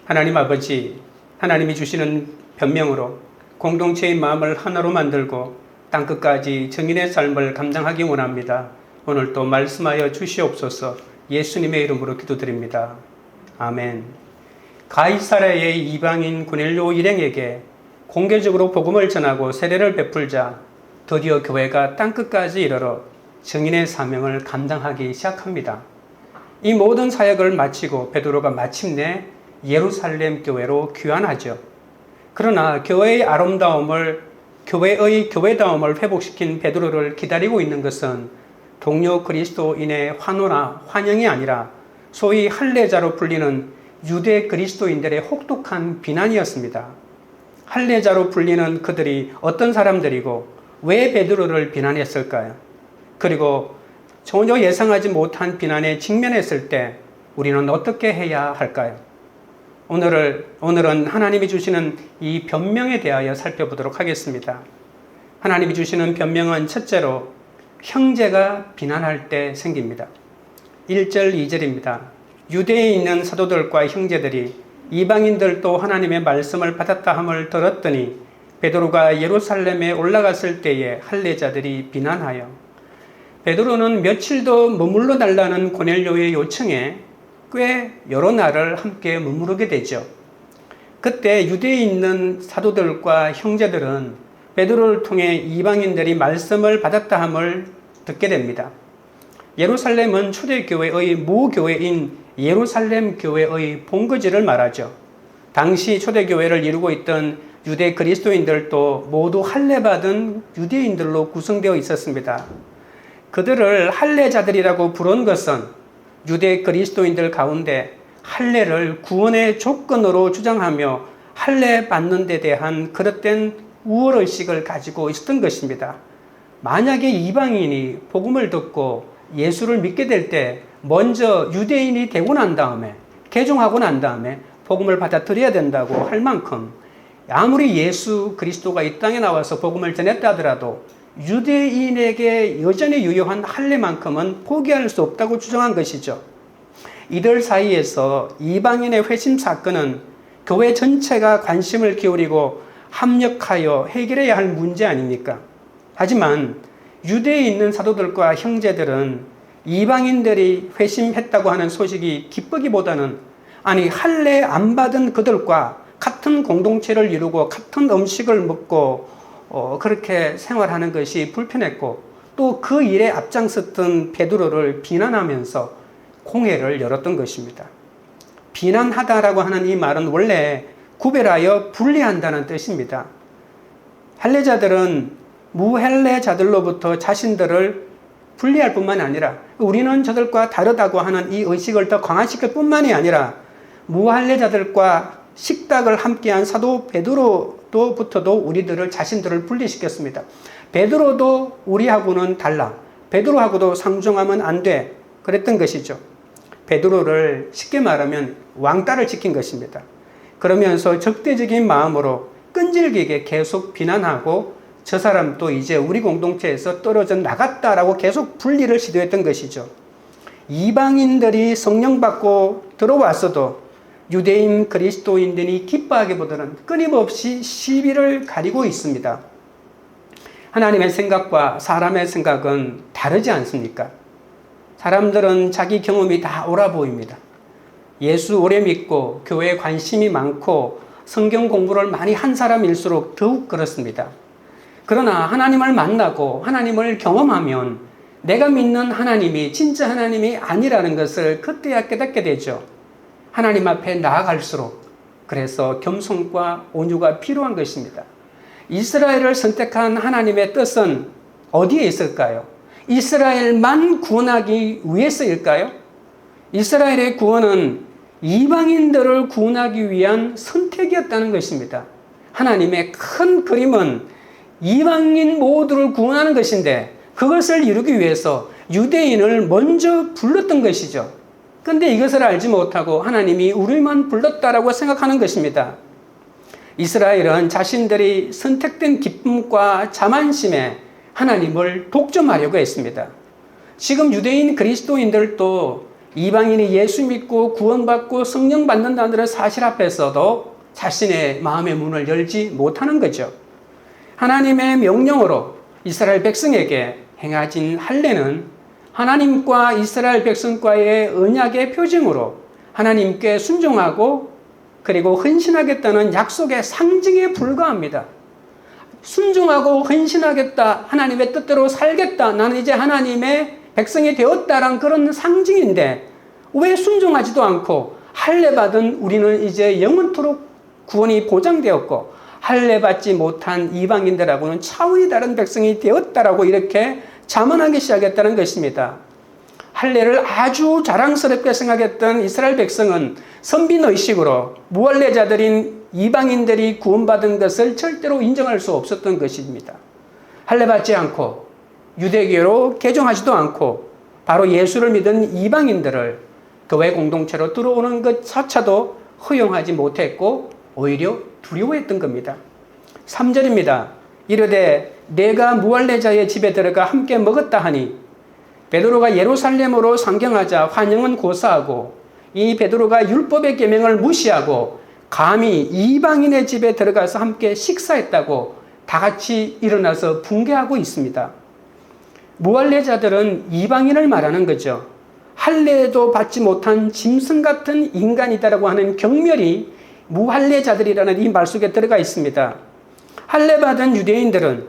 하나님 아버지, 하나님이 주시는 변명으로 공동체의 마음을 하나로 만들고 땅끝까지 정인의 삶을 감당하기 원합니다. 오늘도 말씀하여 주시옵소서. 예수님의 이름으로 기도드립니다. 아멘. 가이사랴의 이방인 고넬료 일행에게 공개적으로 복음을 전하고 세례를 베풀자 드디어 교회가 땅끝까지 이르러 정인의 사명을 감당하기 시작합니다. 이 모든 사역을 마치고 베드로가 마침내 예루살렘 교회로 귀환하죠. 그러나 교회의 교회다움을 회복시킨 베드로를 기다리고 있는 것은 동료 그리스도인의 환호나 환영이 아니라 소위 할례자로 불리는 유대 그리스도인들의 혹독한 비난이었습니다. 할례자로 불리는 그들이 어떤 사람들이고 왜 베드로를 비난했을까요? 그리고 전혀 예상하지 못한 비난에 직면했을 때 우리는 어떻게 해야 할까요? 오늘은 하나님이 주시는 이 변명에 대하여 살펴보도록 하겠습니다. 하나님이 주시는 변명은 첫째로 형제가 비난할 때 생깁니다. 1절, 2절입니다. 유대에 있는 사도들과 형제들이 이방인들도 하나님의 말씀을 받았다 함을 들었더니 베드로가 예루살렘에 올라갔을 때에 할례자들이 비난하여 베드로는 며칠도 머물러 달라는 고넬료의 요청에 꽤 여러 날을 함께 머무르게 되죠. 그때 유대에 있는 사도들과 형제들은 베드로를 통해 이방인들이 말씀을 받았다 함을 듣게 됩니다. 예루살렘은 초대교회의 모교회인 예루살렘 교회의 본거지를 말하죠. 당시 초대교회를 이루고 있던 유대 그리스도인들도 모두 할례받은 유대인들로 구성되어 있었습니다. 그들을 할례자들이라고 부른 것은 유대 그리스도인들 가운데 할례를 구원의 조건으로 주장하며 할례 받는 데 대한 그릇된 우월의식을 가지고 있었던 것입니다. 만약에 이방인이 복음을 듣고 예수를 믿게 될 때 먼저 유대인이 되고 난 다음에 개종하고 난 다음에 복음을 받아들여야 된다고 할 만큼 아무리 예수 그리스도가 이 땅에 나와서 복음을 전했다 하더라도 유대인에게 여전히 유효한 할례만큼은 포기할 수 없다고 주장한 것이죠. 이들 사이에서 이방인의 회심 사건은 교회 전체가 관심을 기울이고 합력하여 해결해야 할 문제 아닙니까? 하지만 유대에 있는 사도들과 형제들은 이방인들이 회심했다고 하는 소식이 기쁘기보다는 할례 안 받은 그들과 같은 공동체를 이루고 같은 음식을 먹고 그렇게 생활하는 것이 불편했고 또 그 일에 앞장섰던 베드로를 비난하면서 공회를 열었던 것입니다. 비난하다라고 하는 이 말은 원래 구별하여 분리한다는 뜻입니다. 할례자들은 무할례자들로부터 자신들을 분리할 뿐만 아니라 우리는 저들과 다르다고 하는 이 의식을 더 강화시킬 뿐만이 아니라 무할례자들과 식탁을 함께한 사도 베드로부터도 우리들을 자신들을 분리시켰습니다. 베드로도 우리하고는 달라. 베드로하고도 상종하면 안 돼. 그랬던 것이죠. 베드로를 쉽게 말하면 왕따를 시킨 것입니다. 그러면서 적대적인 마음으로 끈질기게 계속 비난하고 저 사람도 이제 우리 공동체에서 떨어져 나갔다라고 계속 분리를 시도했던 것이죠. 이방인들이 성령 받고 들어왔어도 유대인 그리스도인들이 기뻐하기보다는 끊임없이 시비를 가리고 있습니다. 하나님의 생각과 사람의 생각은 다르지 않습니까? 사람들은 자기 경험이 다 옳아 보입니다. 예수 오래 믿고 교회에 관심이 많고 성경 공부를 많이 한 사람일수록 더욱 그렇습니다. 그러나 하나님을 만나고 하나님을 경험하면 내가 믿는 하나님이 진짜 하나님이 아니라는 것을 그때야 깨닫게 되죠. 하나님 앞에 나아갈수록 그래서 겸손과 온유가 필요한 것입니다. 이스라엘을 선택한 하나님의 뜻은 어디에 있을까요? 이스라엘만 구원하기 위해서일까요? 이스라엘의 구원은 이방인들을 구원하기 위한 선택이었다는 것입니다. 하나님의 큰 그림은 이방인 모두를 구원하는 것인데 그것을 이루기 위해서 유대인을 먼저 불렀던 것이죠. 그런데 이것을 알지 못하고 하나님이 우리만 불렀다라고 생각하는 것입니다. 이스라엘은 자신들이 선택된 기쁨과 자만심에 하나님을 독점하려고 했습니다. 지금 유대인 그리스도인들도 이방인이 예수 믿고 구원받고 성령 받는다는 사실 앞에서도 자신의 마음의 문을 열지 못하는 거죠. 하나님의 명령으로 이스라엘 백성에게 행하진 할례는 하나님과 이스라엘 백성과의 언약의 표징으로 하나님께 순종하고 그리고 헌신하겠다는 약속의 상징에 불과합니다. 순종하고 헌신하겠다, 하나님의 뜻대로 살겠다, 나는 이제 하나님의 백성이 되었다라는 그런 상징인데 왜 순종하지도 않고 할례 받은 우리는 이제 영원토록 구원이 보장되었고 할례 받지 못한 이방인들하고는 차원이 다른 백성이 되었다라고 이렇게 자문하기 시작했다는 것입니다. 할례를 아주 자랑스럽게 생각했던 이스라엘 백성은 선빈의식으로 무할례자들인 이방인들이 구원받은 것을 절대로 인정할 수 없었던 것입니다. 할례 받지 않고 유대교로 개종하지도 않고 바로 예수를 믿은 이방인들을 교회 공동체로 들어오는 것조차도 허용하지 못했고 오히려 두려워했던 겁니다. 3절입니다. 이르되 내가 무할례자의 집에 들어가 함께 먹었다 하니 베드로가 예루살렘으로 상경하자 환영은 고사하고 이 베드로가 율법의 계명을 무시하고 감히 이방인의 집에 들어가서 함께 식사했다고 다 같이 일어나서 붕괴하고 있습니다. 무할례자들은 이방인을 말하는 거죠. 할례도 받지 못한 짐승 같은 인간이다라고 하는 경멸이 무할례자들이라는 이 말 속에 들어가 있습니다. 할례 받은 유대인들은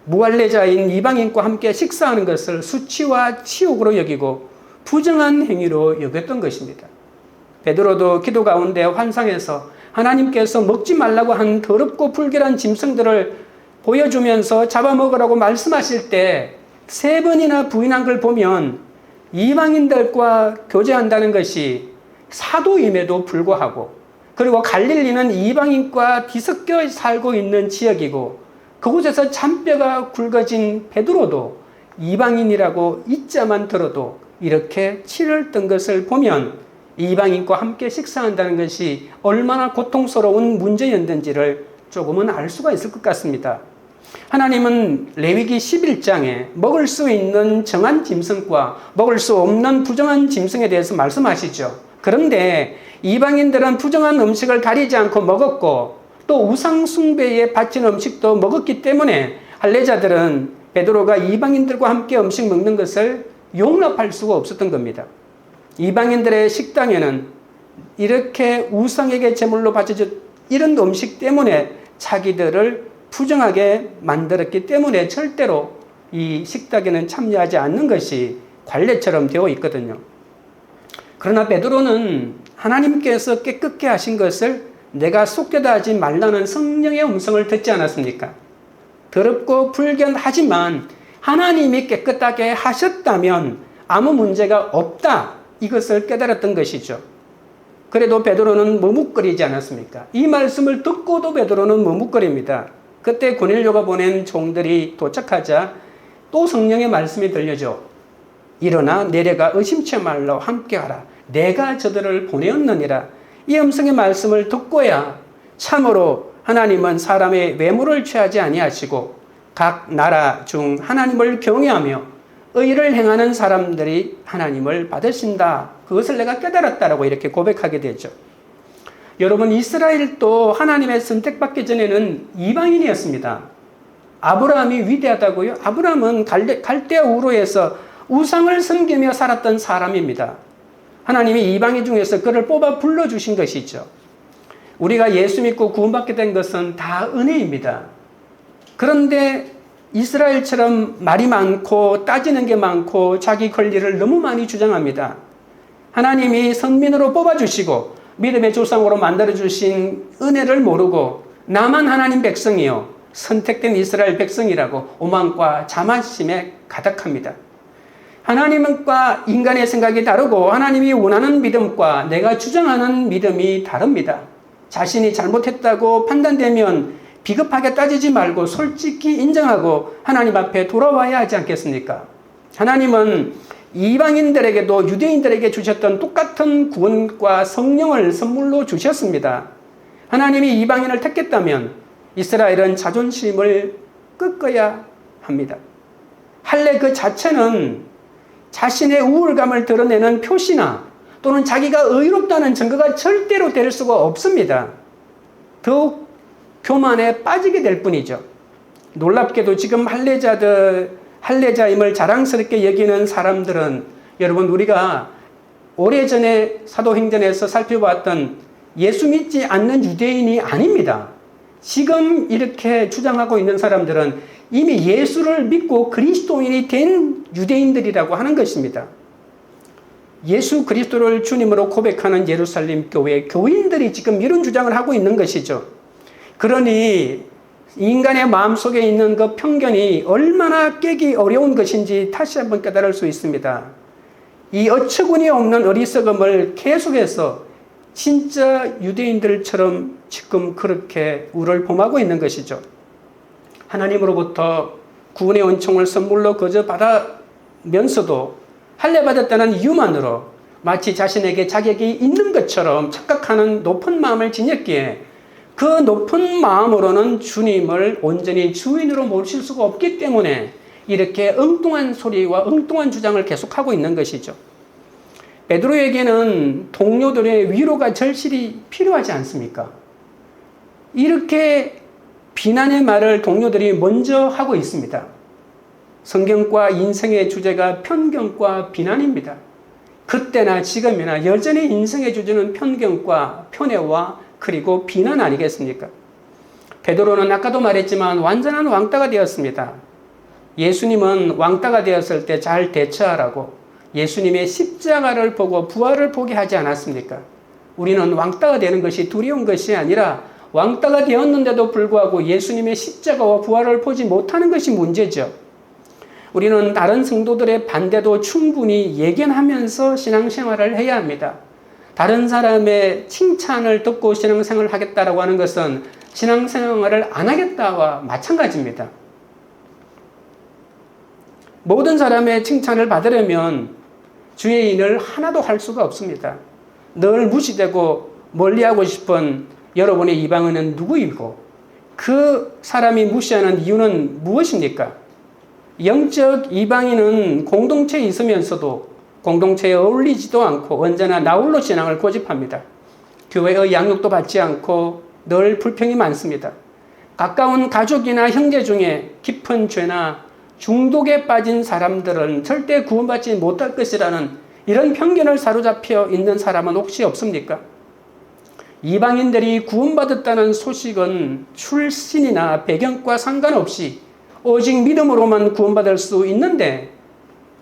무할례자인 이방인과 함께 식사하는 것을 수치와 치욕으로 여기고 부정한 행위로 여겼던 것입니다. 베드로도 기도 가운데 환상에서 하나님께서 먹지 말라고 한 더럽고 불결한 짐승들을 보여주면서 잡아먹으라고 말씀하실 때 3번이나 부인한 걸 보면 이방인들과 교제한다는 것이 사도임에도 불구하고 그리고 갈릴리는 이방인과 뒤섞여 살고 있는 지역이고 그곳에서 잔뼈가 굵어진 베드로도 이방인이라고 이자만 들어도 이렇게 치를 뜬 것을 보면 이방인과 함께 식사한다는 것이 얼마나 고통스러운 문제였는지를 조금은 알 수가 있을 것 같습니다. 하나님은 레위기 11장에 먹을 수 있는 정한 짐승과 먹을 수 없는 부정한 짐승에 대해서 말씀하시죠. 그런데 이방인들은 부정한 음식을 가리지 않고 먹었고 또 우상 숭배에 바친 음식도 먹었기 때문에 할례자들은 베드로가 이방인들과 함께 음식 먹는 것을 용납할 수가 없었던 겁니다. 이방인들의 식당에는 이렇게 우상에게 제물로 바쳐진 이런 음식 때문에 자기들을 부정하게 만들었기 때문에 절대로 이 식탁에는 참여하지 않는 것이 관례처럼 되어 있거든요. 그러나 베드로는 하나님께서 깨끗게 하신 것을 내가 속되다 하지 말라는 성령의 음성을 듣지 않았습니까? 더럽고 불견하지만 하나님이 깨끗하게 하셨다면 아무 문제가 없다, 이것을 깨달았던 것이죠. 그래도 베드로는 머뭇거리지 않았습니까? 이 말씀을 듣고도 베드로는 머뭇거립니다. 그때 고넬료가 보낸 종들이 도착하자 또 성령의 말씀이 들려줘. 일어나 내려가 의심치 말라 함께하라. 내가 저들을 보내었느니라. 이 음성의 말씀을 듣고야 참으로 하나님은 사람의 외모를 취하지 아니하시고 각 나라 중 하나님을 경외하며 의를 행하는 사람들이 하나님을 받으신다. 그것을 내가 깨달았다라고 이렇게 고백하게 되죠. 여러분, 이스라엘도 하나님의 선택받기 전에는 이방인이었습니다. 아브라함이 위대하다고요? 아브라함은 갈대아 우르에서 우상을 섬기며 살았던 사람입니다. 하나님이 이방인 중에서 그를 뽑아 불러주신 것이죠. 우리가 예수 믿고 구원받게 된 것은 다 은혜입니다. 그런데 이스라엘처럼 말이 많고 따지는 게 많고 자기 권리를 너무 많이 주장합니다. 하나님이 선민으로 뽑아주시고 믿음의 조상으로 만들어주신 은혜를 모르고 나만 하나님 백성이요 선택된 이스라엘 백성이라고 오만과 자만심에 가득합니다. 하나님과 인간의 생각이 다르고 하나님이 원하는 믿음과 내가 주장하는 믿음이 다릅니다. 자신이 잘못했다고 판단되면 비겁하게 따지지 말고 솔직히 인정하고 하나님 앞에 돌아와야 하지 않겠습니까? 하나님은 이방인들에게도 유대인들에게 주셨던 똑같은 구원과 성령을 선물로 주셨습니다. 하나님이 이방인을 택했다면 이스라엘은 자존심을 꺾어야 합니다. 할례 그 자체는 자신의 우울감을 드러내는 표시나 또는 자기가 의롭다는 증거가 절대로 될 수가 없습니다. 더욱 교만에 빠지게 될 뿐이죠. 놀랍게도 지금 할례자임을 자랑스럽게 여기는 사람들은 여러분 우리가 오래전에 사도행전에서 살펴봤던 예수 믿지 않는 유대인이 아닙니다. 지금 이렇게 주장하고 있는 사람들은 이미 예수를 믿고 그리스도인이 된 유대인들이라고 하는 것입니다. 예수 그리스도를 주님으로 고백하는 예루살렘 교회 교인들이 지금 이런 주장을 하고 있는 것이죠. 그러니 인간의 마음속에 있는 그 편견이 얼마나 깨기 어려운 것인지 다시 한번 깨달을 수 있습니다. 이 어처구니 없는 어리석음을 계속해서 진짜 유대인들처럼 지금 그렇게 우를 범하고 있는 것이죠. 하나님으로부터 구원의 은총을 선물로 거저 받으면서도 할례받았다는 이유만으로 마치 자신에게 자격이 있는 것처럼 착각하는 높은 마음을 지녔기에 그 높은 마음으로는 주님을 온전히 주인으로 모실 수가 없기 때문에 이렇게 엉뚱한 소리와 엉뚱한 주장을 계속하고 있는 것이죠. 베드로에게는 동료들의 위로가 절실히 필요하지 않습니까? 이렇게 비난의 말을 동료들이 먼저 하고 있습니다. 성경과 인생의 주제가 편견과 비난입니다. 그때나 지금이나 여전히 인생의 주제는 편견과 편애와 그리고 비난 아니겠습니까? 베드로는 아까도 말했지만 완전한 왕따가 되었습니다. 예수님은 왕따가 되었을 때 잘 대처하라고 예수님의 십자가를 보고 부활을 보게 하지 않았습니까? 우리는 왕따가 되는 것이 두려운 것이 아니라 왕따가 되었는데도 불구하고 예수님의 십자가와 부활을 보지 못하는 것이 문제죠. 우리는 다른 성도들의 반대도 충분히 예견하면서 신앙생활을 해야 합니다. 다른 사람의 칭찬을 듣고 신앙생활을 하겠다라고 하는 것은 신앙생활을 안 하겠다와 마찬가지입니다. 모든 사람의 칭찬을 받으려면 주의 일을 하나도 할 수가 없습니다. 늘 무시되고 멀리하고 싶은 여러분의 이방인은 누구이고 그 사람이 무시하는 이유는 무엇입니까? 영적 이방인은 공동체에 있으면서도 공동체에 어울리지도 않고 언제나 나홀로 신앙을 고집합니다. 교회의 양육도 받지 않고 늘 불평이 많습니다. 가까운 가족이나 형제 중에 깊은 죄나 중독에 빠진 사람들은 절대 구원받지 못할 것이라는 이런 편견을 사로잡혀 있는 사람은 혹시 없습니까? 이방인들이 구원받았다는 소식은 출신이나 배경과 상관없이 오직 믿음으로만 구원받을 수 있는데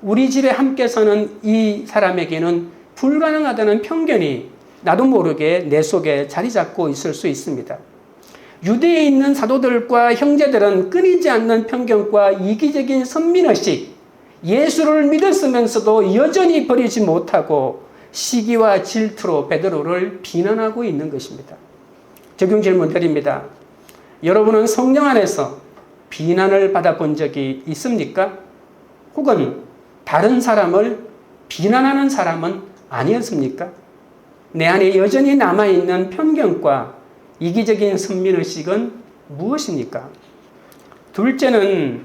우리 집에 함께 사는 이 사람에게는 불가능하다는 편견이 나도 모르게 내 속에 자리 잡고 있을 수 있습니다. 유대에 있는 사도들과 형제들은 끊이지 않는 편견과 이기적인 선민의식, 예수를 믿었으면서도 여전히 버리지 못하고 시기와 질투로 베드로를 비난하고 있는 것입니다. 적용 질문 드립니다. 여러분은 성령 안에서 비난을 받아본 적이 있습니까? 혹은 다른 사람을 비난하는 사람은 아니었습니까? 내 안에 여전히 남아있는 편견과 이기적인 선민의식은 무엇입니까? 둘째는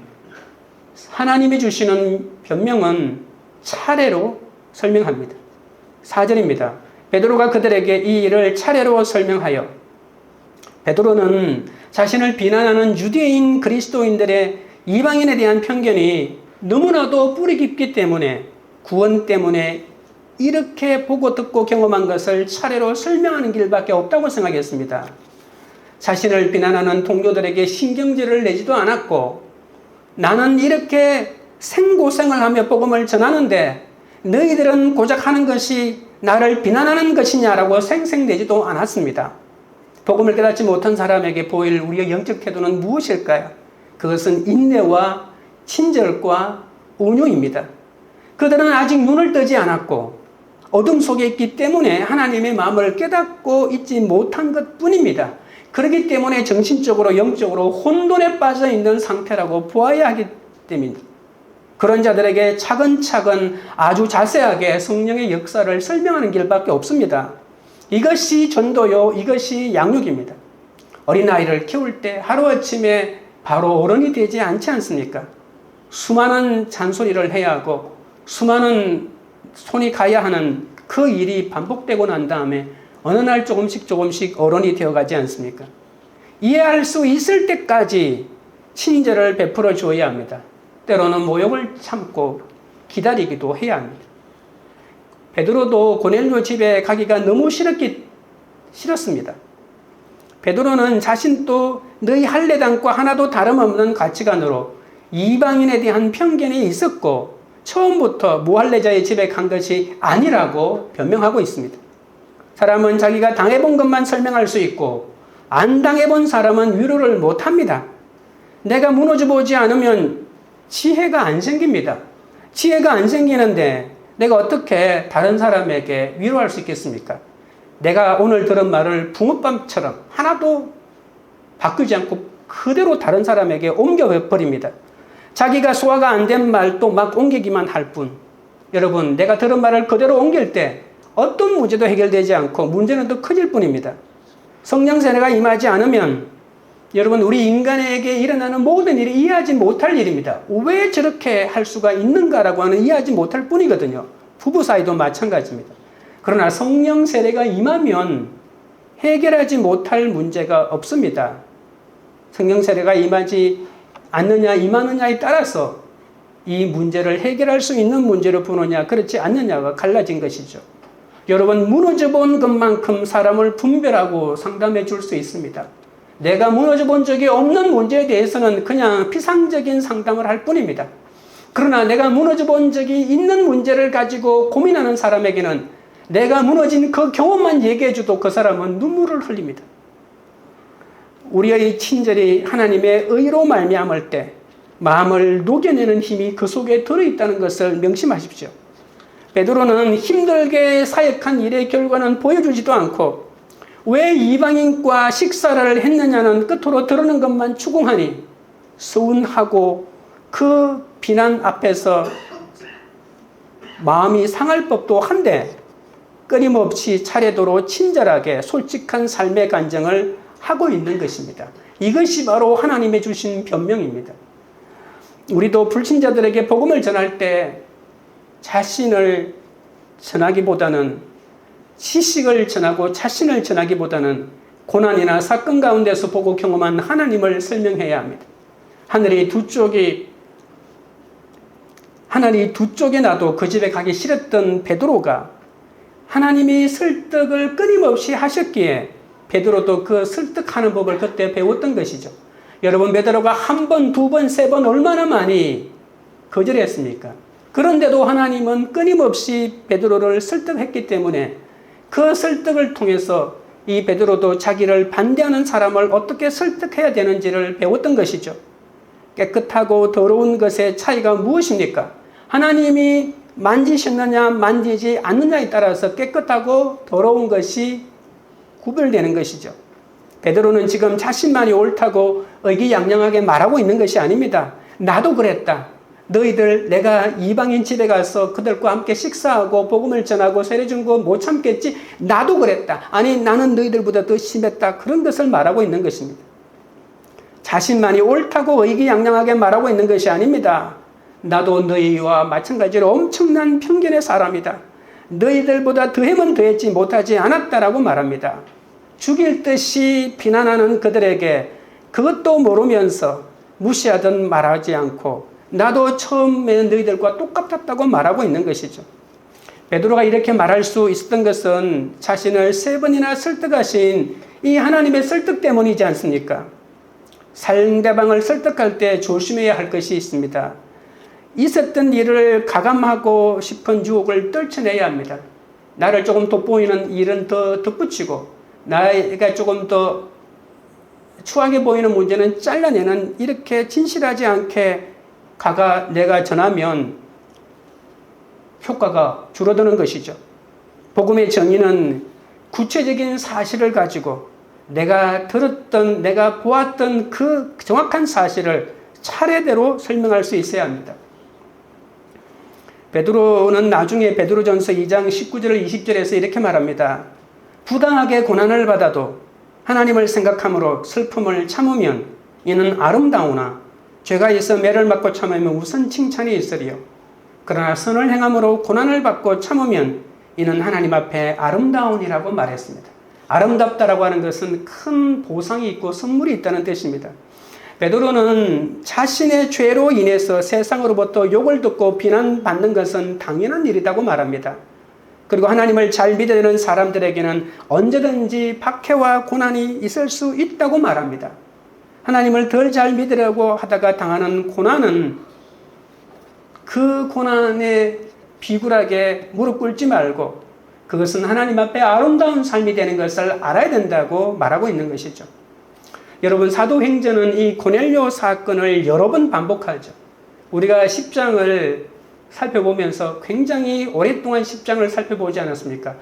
하나님이 주시는 변명은 차례로 설명합니다. 4절입니다. 베드로가 그들에게 이 일을 차례로 설명하여 베드로는 자신을 비난하는 유대인 그리스도인들의 이방인에 대한 편견이 너무나도 뿌리 깊기 때문에 구원 때문에 이렇게 보고 듣고 경험한 것을 차례로 설명하는 길밖에 없다고 생각했습니다. 자신을 비난하는 동료들에게 신경질을 내지도 않았고 나는 이렇게 생고생을 하며 복음을 전하는데 너희들은 고작 하는 것이 나를 비난하는 것이냐라고 생색내지도 않았습니다. 복음을 깨닫지 못한 사람에게 보일 우리의 영적 태도는 무엇일까요? 그것은 인내와 친절과 온유입니다. 그들은 아직 눈을 뜨지 않았고 어둠 속에 있기 때문에 하나님의 마음을 깨닫고 있지 못한 것뿐입니다. 그렇기 때문에 정신적으로 영적으로 혼돈에 빠져 있는 상태라고 보아야 하기 때문입니다. 그런 자들에게 차근차근 아주 자세하게 성령의 역사를 설명하는 길밖에 없습니다. 이것이 전도요, 이것이 양육입니다. 어린아이를 키울 때 하루아침에 바로 어른이 되지 않지 않습니까? 수많은 잔소리를 해야 하고 수많은 손이 가야 하는 그 일이 반복되고 난 다음에 어느 날 조금씩 어른이 되어가지 않습니까? 이해할 수 있을 때까지 친절을 베풀어 주어야 합니다. 때로는 모욕을 참고 기다리기도 해야 합니다. 베드로도 고넬료 집에 가기가 너무 싫었습니다. 베드로는 자신도 너희 할례당과 하나도 다름없는 가치관으로 이방인에 대한 편견이 있었고 처음부터 무할례자의 집에 간 것이 아니라고 변명하고 있습니다. 사람은 자기가 당해본 것만 설명할 수 있고 안 당해본 사람은 위로를 못합니다. 내가 무너져 보지 않으면 지혜가 안 생깁니다. 지혜가 안 생기는데 내가 어떻게 다른 사람에게 위로할 수 있겠습니까? 내가 오늘 들은 말을 붕어빵처럼 하나도 바꾸지 않고 그대로 다른 사람에게 옮겨버립니다. 자기가 소화가 안 된 말도 막 옮기기만 할 뿐. 여러분, 내가 들은 말을 그대로 옮길 때 어떤 문제도 해결되지 않고 문제는 더 커질 뿐입니다. 성령 세례가 임하지 않으면 여러분, 우리 인간에게 일어나는 모든 일이 이해하지 못할 일입니다. 왜 저렇게 할 수가 있는가라고 하는 이해하지 못할 뿐이거든요. 부부 사이도 마찬가지입니다. 그러나 성령 세례가 임하면 해결하지 못할 문제가 없습니다. 성령 세례가 임하지 않느냐 임하느냐에 따라서 이 문제를 해결할 수 있는 문제로 보느냐 그렇지 않느냐가 갈라진 것이죠. 여러분, 무너져 본 것만큼 사람을 분별하고 상담해 줄 수 있습니다. 내가 무너져 본 적이 없는 문제에 대해서는 그냥 피상적인 상담을 할 뿐입니다. 그러나 내가 무너져 본 적이 있는 문제를 가지고 고민하는 사람에게는 내가 무너진 그 경험만 얘기해 줘도 그 사람은 눈물을 흘립니다. 우리의 친절이 하나님의 의로 말미암을 때 마음을 녹여내는 힘이 그 속에 들어있다는 것을 명심하십시오. 베드로는 힘들게 사역한 일의 결과는 보여주지도 않고 왜 이방인과 식사를 했느냐는 끝으로 드러는 것만 추궁하니 서운하고 그 비난 앞에서 마음이 상할 법도 한데 끊임없이 차례대로 친절하게 솔직한 삶의 간증을 하고 있는 것입니다. 이것이 바로 하나님의 주신 변명입니다. 우리도 불신자들에게 복음을 전할 때 자신을 전하기보다는 지식을 전하고 자신을 전하기보다는 고난이나 사건 가운데서 보고 경험한 하나님을 설명해야 합니다. 하늘이 두 쪽에 나도 그 집에 가기 싫었던 베드로가 하나님이 설득을 끊임없이 하셨기에 베드로도 그 설득하는 법을 그때 배웠던 것이죠. 여러분, 베드로가 한 번, 두 번, 세 번 얼마나 많이 거절했습니까? 그런데도 하나님은 끊임없이 베드로를 설득했기 때문에 그 설득을 통해서 이 베드로도 자기를 반대하는 사람을 어떻게 설득해야 되는지를 배웠던 것이죠. 깨끗하고 더러운 것의 차이가 무엇입니까? 하나님이 만지셨느냐 만지지 않느냐에 따라서 깨끗하고 더러운 것이 구별되는 것이죠. 베드로는 지금 자신만이 옳다고 의기양양하게 말하고 있는 것이 아닙니다. 나도 그랬다. 너희들 내가 이방인 집에 가서 그들과 함께 식사하고 복음을 전하고 세례 준 거 못 참겠지? 나도 그랬다. 아니, 나는 너희들보다 더 심했다. 그런 것을 말하고 있는 것입니다. 자신만이 옳다고 의기양양하게 말하고 있는 것이 아닙니다. 나도 너희와 마찬가지로 엄청난 편견의 사람이다. 너희들보다 더하면 더했지 못하지 않았다라고 말합니다. 죽일 듯이 비난하는 그들에게 그것도 모르면서 무시하든 말하지 않고 나도 처음에 너희들과 똑같았다고 말하고 있는 것이죠. 베드로가 이렇게 말할 수 있었던 것은 자신을 3번이나 설득하신 이 하나님의 설득 때문이지 않습니까? 상대방을 설득할 때 조심해야 할 것이 있습니다. 있었던 일을 가감하고 싶은 유혹을 떨쳐내야 합니다. 나를 조금 돋보이는 일은 더 덧붙이고 나가 조금 더 추하게 보이는 문제는 잘라내는, 이렇게 진실하지 않게 내가 전하면 효과가 줄어드는 것이죠. 복음의 정의는 구체적인 사실을 가지고 내가 들었던, 내가 보았던 그 정확한 사실을 차례대로 설명할 수 있어야 합니다. 베드로는 나중에 베드로전서 2장 19절 20절에서 이렇게 말합니다. 부당하게 고난을 받아도 하나님을 생각함으로 슬픔을 참으면 이는 아름다우나 죄가 있어 매를 맞고 참으면 우선 칭찬이 있으리요. 그러나 선을 행함으로 고난을 받고 참으면 이는 하나님 앞에 아름다우니라고 말했습니다. 아름답다라고 하는 것은 큰 보상이 있고 선물이 있다는 뜻입니다. 베드로는 자신의 죄로 인해서 세상으로부터 욕을 듣고 비난받는 것은 당연한 일이라고 말합니다. 그리고 하나님을 잘 믿어야 사람들에게는 언제든지 박해와 고난이 있을 수 있다고 말합니다. 하나님을 덜 잘 믿으려고 하다가 당하는 고난은 그 고난에 비굴하게 무릎 꿇지 말고 그것은 하나님 앞에 아름다운 삶이 되는 것을 알아야 된다고 말하고 있는 것이죠. 여러분, 사도행전은 이 고넬료 사건을 여러 번 반복하죠. 우리가 10장을 살펴보면서 굉장히 오랫동안 10장을 살펴보지 않았습니까?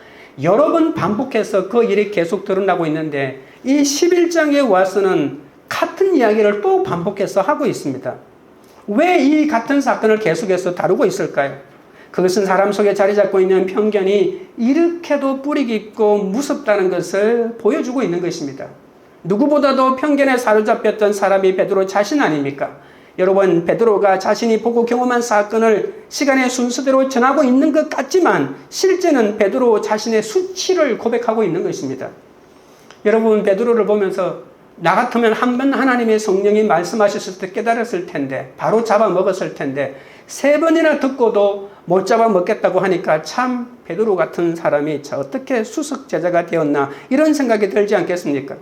여러 번 반복해서 그 일이 계속 드러나고 있는데 이 11장에 와서는 같은 이야기를 또 반복해서 하고 있습니다. 왜 이 같은 사건을 계속해서 다루고 있을까요? 그것은 사람 속에 자리 잡고 있는 편견이 이렇게도 뿌리 깊고 무섭다는 것을 보여주고 있는 것입니다. 누구보다도 편견에 사로잡혔던 사람이 베드로 자신 아닙니까? 여러분, 베드로가 자신이 보고 경험한 사건을 시간의 순서대로 전하고 있는 것 같지만 실제는 베드로 자신의 수치를 고백하고 있는 것입니다. 여러분, 베드로를 보면서 나 같으면 한 번 하나님의 성령이 말씀하셨을 때 깨달았을 텐데, 바로 잡아먹었을 텐데 3번이나 듣고도 못 잡아먹겠다고 하니까 참 베드로 같은 사람이 어떻게 수석 제자가 되었나 이런 생각이 들지 않겠습니까?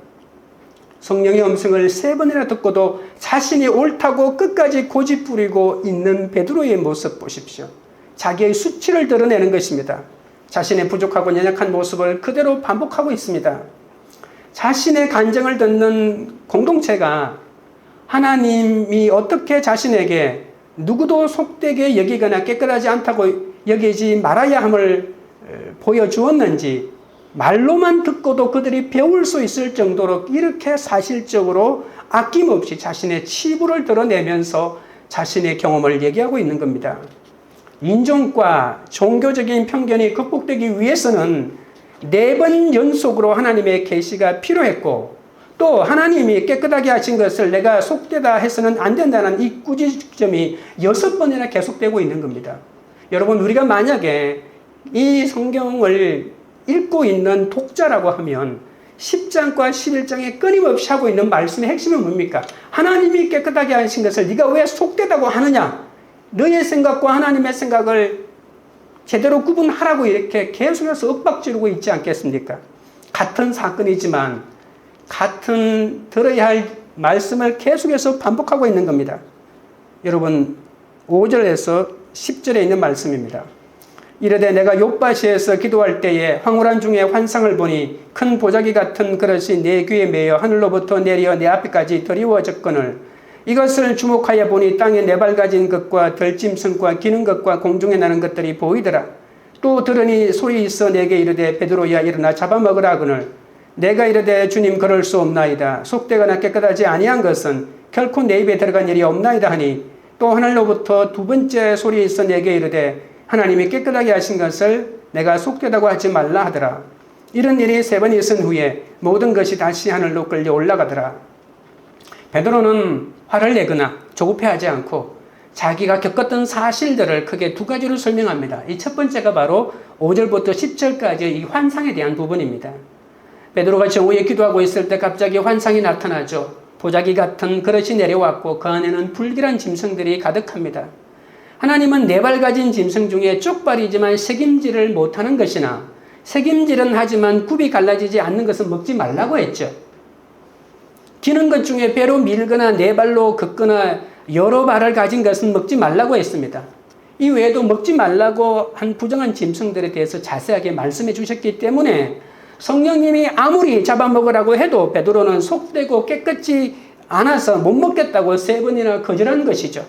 성령의 음성을 3번이나 듣고도 자신이 옳다고 끝까지 고집부리고 있는 베드로의 모습 보십시오. 자기의 수치를 드러내는 것입니다. 자신의 부족하고 연약한 모습을 그대로 반복하고 있습니다. 자신의 간증을 듣는 공동체가 하나님이 어떻게 자신에게 누구도 속되게 여기거나 깨끗하지 않다고 여기지 말아야 함을 보여주었는지 말로만 듣고도 그들이 배울 수 있을 정도로 이렇게 사실적으로 아낌없이 자신의 치부를 드러내면서 자신의 경험을 얘기하고 있는 겁니다. 인종과 종교적인 편견이 극복되기 위해서는 4번 연속으로 하나님의 계시가 필요했고 또 하나님이 깨끗하게 하신 것을 내가 속되다 해서는 안 된다는 이 꾸짖음이 6번이나 계속되고 있는 겁니다. 여러분, 우리가 만약에 이 성경을 읽고 있는 독자라고 하면 10장과 11장에 끊임없이 하고 있는 말씀의 핵심은 뭡니까? 하나님이 깨끗하게 하신 것을 네가 왜 속되다고 하느냐? 너의 생각과 하나님의 생각을 제대로 구분하라고 이렇게 계속해서 윽박지르고 있지 않겠습니까? 같은 사건이지만 같은 들어야 할 말씀을 계속해서 반복하고 있는 겁니다. 여러분, 5절에서 10절에 있는 말씀입니다. 이르되 내가 욥바시에서 기도할 때에 황홀한 중에 환상을 보니 큰 보자기 같은 그릇이 내 귀에 매여 하늘로부터 내려 내 앞에까지 드리워졌거늘 이것을 주목하여 보니 땅에 네발가진 것과 들짐승과 기는 것과 공중에 나는 것들이 보이더라. 또 들으니 소리 있어 내게 이르되 베드로야 일어나 잡아먹으라 하거늘 내가 이르되 주님 그럴 수 없나이다. 속되거나 깨끗하지 아니한 것은 결코 내 입에 들어간 일이 없나이다 하니 또 하늘로부터 2번째 소리 있어 내게 이르되 하나님이 깨끗하게 하신 것을 내가 속되다고 하지 말라 하더라. 이런 일이 3번 있은 후에 모든 것이 다시 하늘로 끌려 올라가더라. 베드로는 화를 내거나 조급해하지 않고 자기가 겪었던 사실들을 크게 2가지로 설명합니다. 이 첫 번째가 바로 5절부터 10절까지 이 환상에 대한 부분입니다. 베드로가 정오에 기도하고 있을 때 갑자기 환상이 나타나죠. 보자기 같은 그릇이 내려왔고 그 안에는 불길한 짐승들이 가득합니다. 하나님은 4발 가진 짐승 중에 쪽발이지만 새김질을 못하는 것이나 새김질은 하지만 굽이 갈라지지 않는 것은 먹지 말라고 했죠. 기는 것 중에 배로 밀거나 4발로 긋거나 여러 발을 가진 것은 먹지 말라고 했습니다. 이 외에도 먹지 말라고 한 부정한 짐승들에 대해서 자세하게 말씀해 주셨기 때문에 성령님이 아무리 잡아먹으라고 해도 베드로는 속되고 깨끗이 않아서 못 먹겠다고 3번이나 거절한 것이죠.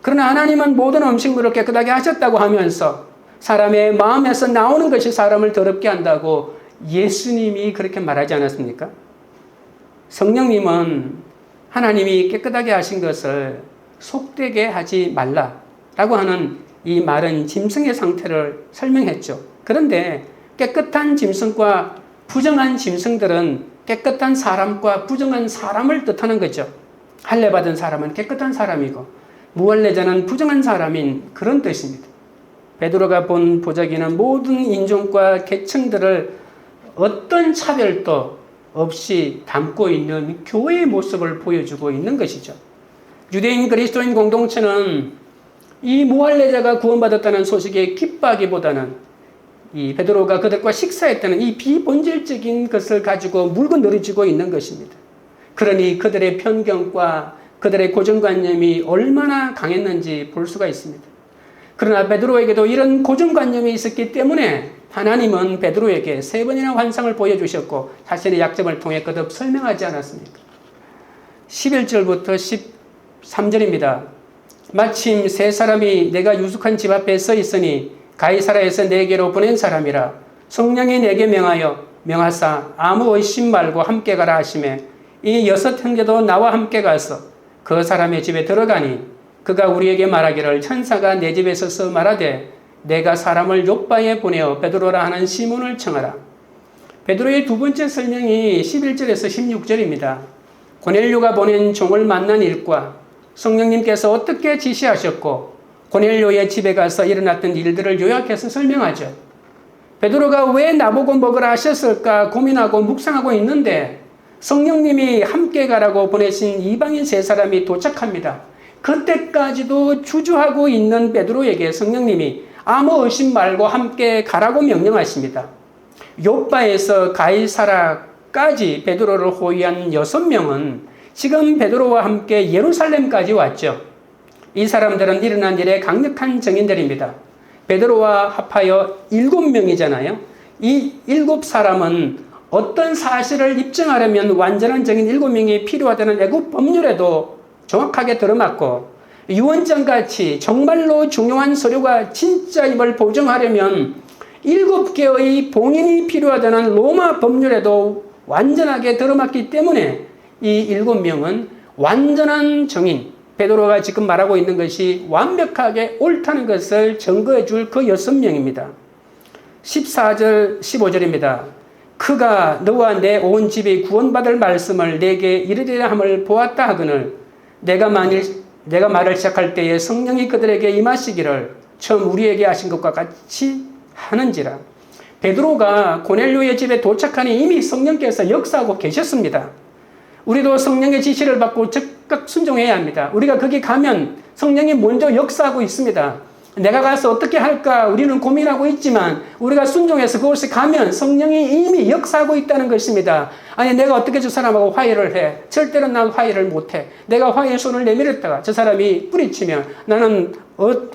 그러나 하나님은 모든 음식물을 깨끗하게 하셨다고 하면서 사람의 마음에서 나오는 것이 사람을 더럽게 한다고 예수님이 그렇게 말하지 않았습니까? 성령님은 하나님이 깨끗하게 하신 것을 속되게 하지 말라라고 하는 이 말은 짐승의 상태를 설명했죠. 그런데 깨끗한 짐승과 부정한 짐승들은 깨끗한 사람과 부정한 사람을 뜻하는 거죠. 할례 받은 사람은 깨끗한 사람이고 무할례자는 부정한 사람인 그런 뜻입니다. 베드로가 본 보자기는 모든 인종과 계층들을 어떤 차별도 없이 담고 있는 교회의 모습을 보여주고 있는 것이죠. 유대인 그리스도인 공동체는 이 무할례자가 구원받았다는 소식에 기뻐하기보다는 이 베드로가 그들과 식사했다는 이 비본질적인 것을 가지고 물고 늘어지고 있는 것입니다. 그러니 그들의 편견과 그들의 고정관념이 얼마나 강했는지 볼 수가 있습니다. 그러나 베드로에게도 이런 고정관념이 있었기 때문에 하나님은 베드로에게 3번이나 환상을 보여주셨고 자신의 약점을 통해 거듭 설명하지 않았습니까? 11절부터 13절입니다. 마침 3사람이 내가 유숙한 집 앞에 서 있으니 가이사라에서 내게로 보낸 사람이라. 성령이 내게 명하사 아무 의심 말고 함께 가라 하시매 이 6 형제도 나와 함께 가서 그 사람의 집에 들어가니 그가 우리에게 말하기를 천사가 내 집에 서서 말하되 내가 사람을 요빠에 보내어 베드로라 하는 시몬을 청하라. 베드로의 두 번째 설명이 11절에서 16절입니다. 고넬료가 보낸 종을 만난 일과 성령님께서 어떻게 지시하셨고 고넬료의 집에 가서 일어났던 일들을 요약해서 설명하죠. 베드로가 왜 나보고 먹으라 하셨을까 고민하고 묵상하고 있는데 성령님이 함께 가라고 보내신 이방인 3사람이 도착합니다. 그때까지도 주저하고 있는 베드로에게 성령님이 아무 의심 말고 함께 가라고 명령하십니다. 요빠에서 가이사라까지 베드로를 호위한 6명은 지금 베드로와 함께 예루살렘까지 왔죠. 이 사람들은 일어난 일의 강력한 증인들입니다. 베드로와 합하여 7명이잖아요. 이 7사람은 어떤 사실을 입증하려면 완전한 증인 7명이 필요하다는 애국 법률에도 정확하게 들어맞고 유언장같이 정말로 중요한 서류가 진짜임을 보증하려면 7개의 봉인이 필요하다는 로마 법률에도 완전하게 들어맞기 때문에 이 7명은 완전한 증인, 베드로가 지금 말하고 있는 것이 완벽하게 옳다는 것을 증거해 줄 그 6명입니다. 14절, 15절입니다. 그가 너와 내 온 집이 구원받을 말씀을 내게 이르리라 함을 보았다 하거늘 내가 말을 시작할 때에 성령이 그들에게 임하시기를 처음 우리에게 하신 것과 같이 하는지라. 베드로가 고넬료의 집에 도착하니 이미 성령께서 역사하고 계셨습니다. 우리도 성령의 지시를 받고 즉각 순종해야 합니다. 우리가 거기 가면 성령이 먼저 역사하고 있습니다. 내가 가서 어떻게 할까 우리는 고민하고 있지만 우리가 순종해서 그곳에 가면 성령이 이미 역사하고 있다는 것입니다. 아니 내가 어떻게 저 사람하고 화해를 해. 절대로 난 화해를 못해. 내가 화해의 손을 내밀었다가 저 사람이 뿌리치면 나는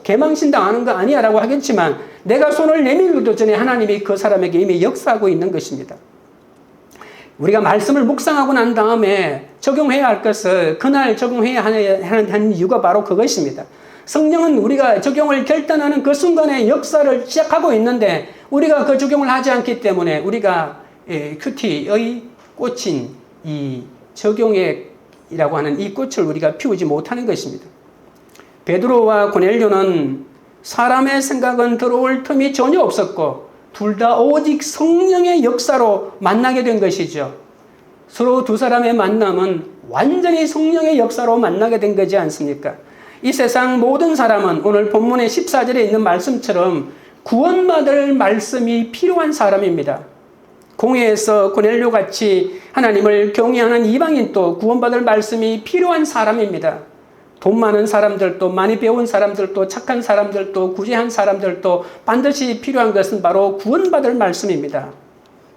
개망신당하는 거 아니야 라고 하겠지만 내가 손을 내밀기도 전에 하나님이 그 사람에게 이미 역사하고 있는 것입니다. 우리가 말씀을 묵상하고 난 다음에 적용해야 할 것을 그날 적용해야 하는 이유가 바로 그것입니다. 성령은 우리가 적용을 결단하는 그 순간에 역사를 시작하고 있는데 우리가 그 적용을 하지 않기 때문에 우리가 큐티의 꽃인 이 적용이라고 하는 이 꽃을 우리가 피우지 못하는 것입니다. 베드로와 고넬료는 사람의 생각은 들어올 틈이 전혀 없었고 둘 다 오직 성령의 역사로 만나게 된 것이죠. 서로 두 사람의 만남은 완전히 성령의 역사로 만나게 된 거지 않습니까? 이 세상 모든 사람은 오늘 본문의 14절에 있는 말씀처럼 구원받을 말씀이 필요한 사람입니다. 공회에서 고넬료 같이 하나님을 경외하는 이방인도 구원받을 말씀이 필요한 사람입니다. 돈 많은 사람들도 많이 배운 사람들도 착한 사람들도 구제한 사람들도 반드시 필요한 것은 바로 구원받을 말씀입니다.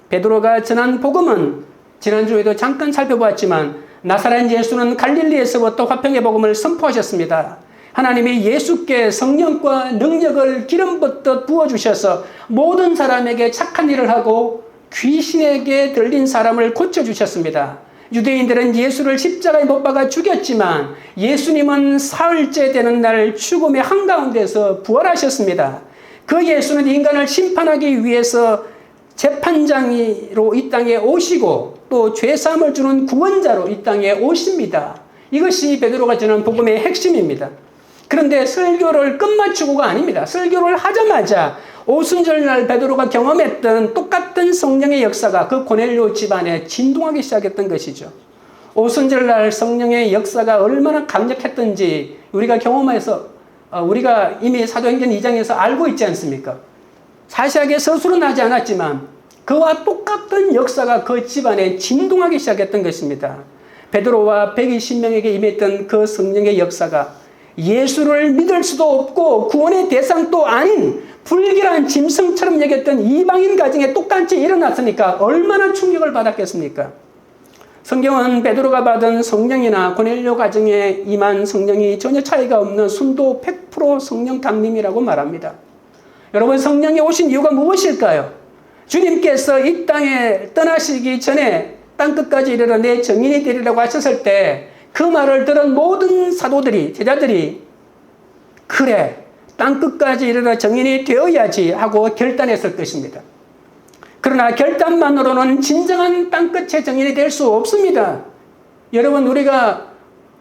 베드로가 전한 복음은 지난주에도 잠깐 살펴보았지만 나사렛 예수는 갈릴리에서부터 화평의 복음을 선포하셨습니다. 하나님이 예수께 성령과 능력을 기름 붓듯 부어주셔서 모든 사람에게 착한 일을 하고 귀신에게 들린 사람을 고쳐주셨습니다. 유대인들은 예수를 십자가에 못 박아 죽였지만 예수님은 사흘째 되는 날 죽음의 한가운데서 부활하셨습니다. 그 예수는 인간을 심판하기 위해서 재판장으로 이 땅에 오시고 또 죄사함을 주는 구원자로 이 땅에 오십니다. 이것이 베드로가 전한 복음의 핵심입니다. 그런데 설교를 끝마치고가 아닙니다. 설교를 하자마자 오순절날 베드로가 경험했던 똑같은 성령의 역사가 그 고넬료 집안에 진동하기 시작했던 것이죠. 오순절날 성령의 역사가 얼마나 강력했던지 우리가 경험해서 우리가 이미 사도행전 2장에서 알고 있지 않습니까? 자세하게 서술은 하지 않았지만 그와 똑같은 역사가 그 집안에 진동하기 시작했던 것입니다. 베드로와 120명에게 임했던 그 성령의 역사가 예수를 믿을 수도 없고 구원의 대상도 아닌 불길한 짐승처럼 여겼던 이방인 가정에 똑같이 일어났으니까 얼마나 충격을 받았겠습니까? 성경은 베드로가 받은 성령이나 고넬료 가정에 임한 성령이 전혀 차이가 없는 순도 100% 성령 강림이라고 말합니다. 여러분, 성령이 오신 이유가 무엇일까요? 주님께서 이 땅에 떠나시기 전에 땅끝까지 이르러 내 증인이 되리라고 하셨을 때 그 말을 들은 모든 사도들이, 제자들이 그래, 땅끝까지 이르러 증인이 되어야지 하고 결단했을 것입니다. 그러나 결단만으로는 진정한 땅끝의 증인이 될 수 없습니다. 여러분, 우리가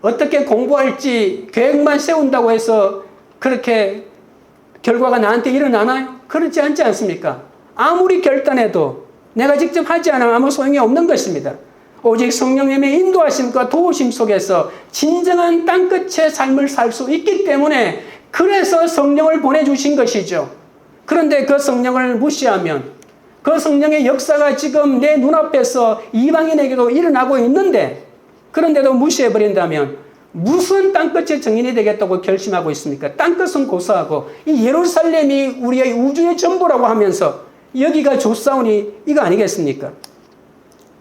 어떻게 공부할지 계획만 세운다고 해서 그렇게 결과가 나한테 일어나나요? 그렇지 않지 않습니까? 아무리 결단해도 내가 직접 하지 않으면 아무 소용이 없는 것입니다. 오직 성령님의 인도하심과 도우심 속에서 진정한 땅끝의 삶을 살 수 있기 때문에 그래서 성령을 보내주신 것이죠. 그런데 그 성령을 무시하면 그 성령의 역사가 지금 내 눈앞에서 이방인에게도 일어나고 있는데 그런데도 무시해버린다면 무슨 땅끝의 증인이 되겠다고 결심하고 있습니까? 땅끝은 고사하고 이 예루살렘이 우리의 우주의 전부라고 하면서 여기가 좋사오니 이거 아니겠습니까?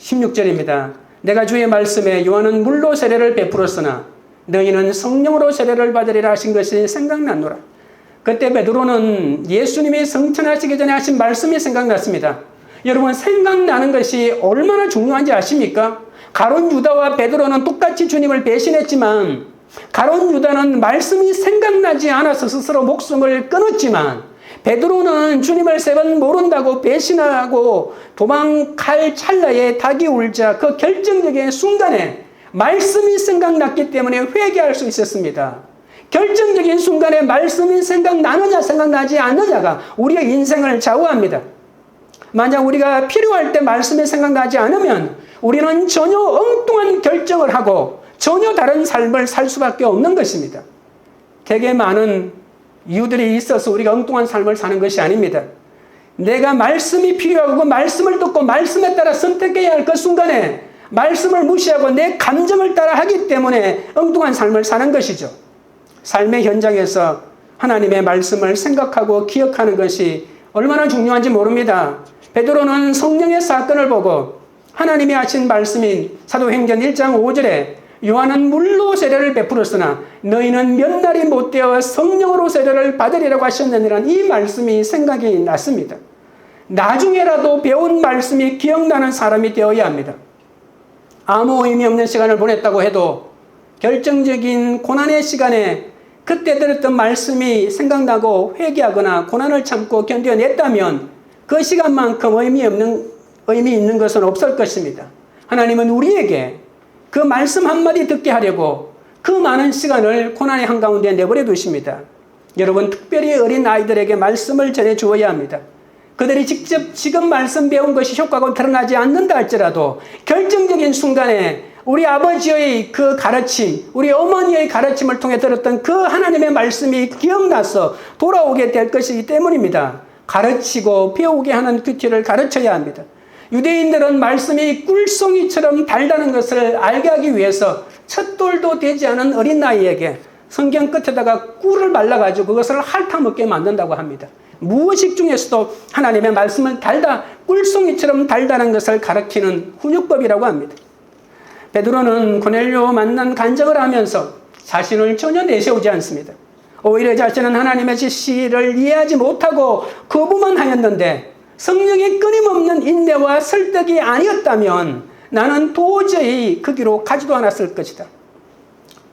16절입니다. 내가 주의 말씀에 요한은 물로 세례를 베풀었으나 너희는 성령으로 세례를 받으리라 하신 것이 생각났노라. 그때 베드로는 예수님이 성천하시기 전에 하신 말씀이 생각났습니다. 여러분, 생각나는 것이 얼마나 중요한지 아십니까? 가룟 유다와 베드로는 똑같이 주님을 배신했지만 가룟 유다는 말씀이 생각나지 않아서 스스로 목숨을 끊었지만 베드로는 주님을 3번 모른다고 배신하고 도망갈 찰나에 닭이 울자 그 결정적인 순간에 말씀이 생각났기 때문에 회개할 수 있었습니다. 결정적인 순간에 말씀이 생각나느냐 생각나지 않느냐가 우리의 인생을 좌우합니다. 만약 우리가 필요할 때 말씀이 생각나지 않으면 우리는 전혀 엉뚱한 결정을 하고 전혀 다른 삶을 살 수밖에 없는 것입니다. 되게 많은 이유들이 있어서 우리가 엉뚱한 삶을 사는 것이 아닙니다. 내가 말씀이 필요하고 그 말씀을 듣고 말씀에 따라 선택해야 할 그 순간에 말씀을 무시하고 내 감정을 따라 하기 때문에 엉뚱한 삶을 사는 것이죠. 삶의 현장에서 하나님의 말씀을 생각하고 기억하는 것이 얼마나 중요한지 모릅니다. 베드로는 성령의 사건을 보고 하나님이 하신 말씀인 사도행전 1장 5절에 요한은 물로 세례를 베풀었으나 너희는 몇 날이 못되어 성령으로 세례를 받으리라고 하셨느니라는 이 말씀이 생각이 났습니다. 나중에라도 배운 말씀이 기억나는 사람이 되어야 합니다. 아무 의미 없는 시간을 보냈다고 해도 결정적인 고난의 시간에 그때 들었던 말씀이 생각나고 회개하거나 고난을 참고 견뎌냈다면 그 시간만큼 의미 있는 것은 없을 것입니다. 하나님은 우리에게 그 말씀 한마디 듣게 하려고 그 많은 시간을 고난의 한가운데 내버려 두십니다. 여러분, 특별히 어린 아이들에게 말씀을 전해 주어야 합니다. 그들이 직접 지금 말씀 배운 것이 효과가 드러나지 않는다 할지라도 결정적인 순간에 우리 아버지의 그 가르침, 우리 어머니의 가르침을 통해 들었던 그 하나님의 말씀이 기억나서 돌아오게 될 것이기 때문입니다. 가르치고 배우게 하는 큐티를 가르쳐야 합니다. 유대인들은 말씀이 꿀송이처럼 달다는 것을 알게 하기 위해서 첫 돌도 되지 않은 어린 나이에게 성경 끝에다가 꿀을 발라가지고 그것을 핥아먹게 만든다고 합니다. 무의식 중에서도 하나님의 말씀을 꿀송이처럼 달다는 것을 가르치는 훈육법이라고 합니다. 베드로는 고넬료 만난 간증을 하면서 자신을 전혀 내세우지 않습니다. 오히려 자신은 하나님의 지시를 이해하지 못하고 거부만 하였는데 성령의 끊임없는 인내와 설득이 아니었다면 나는 도저히 그 길로 가지도 않았을 것이다.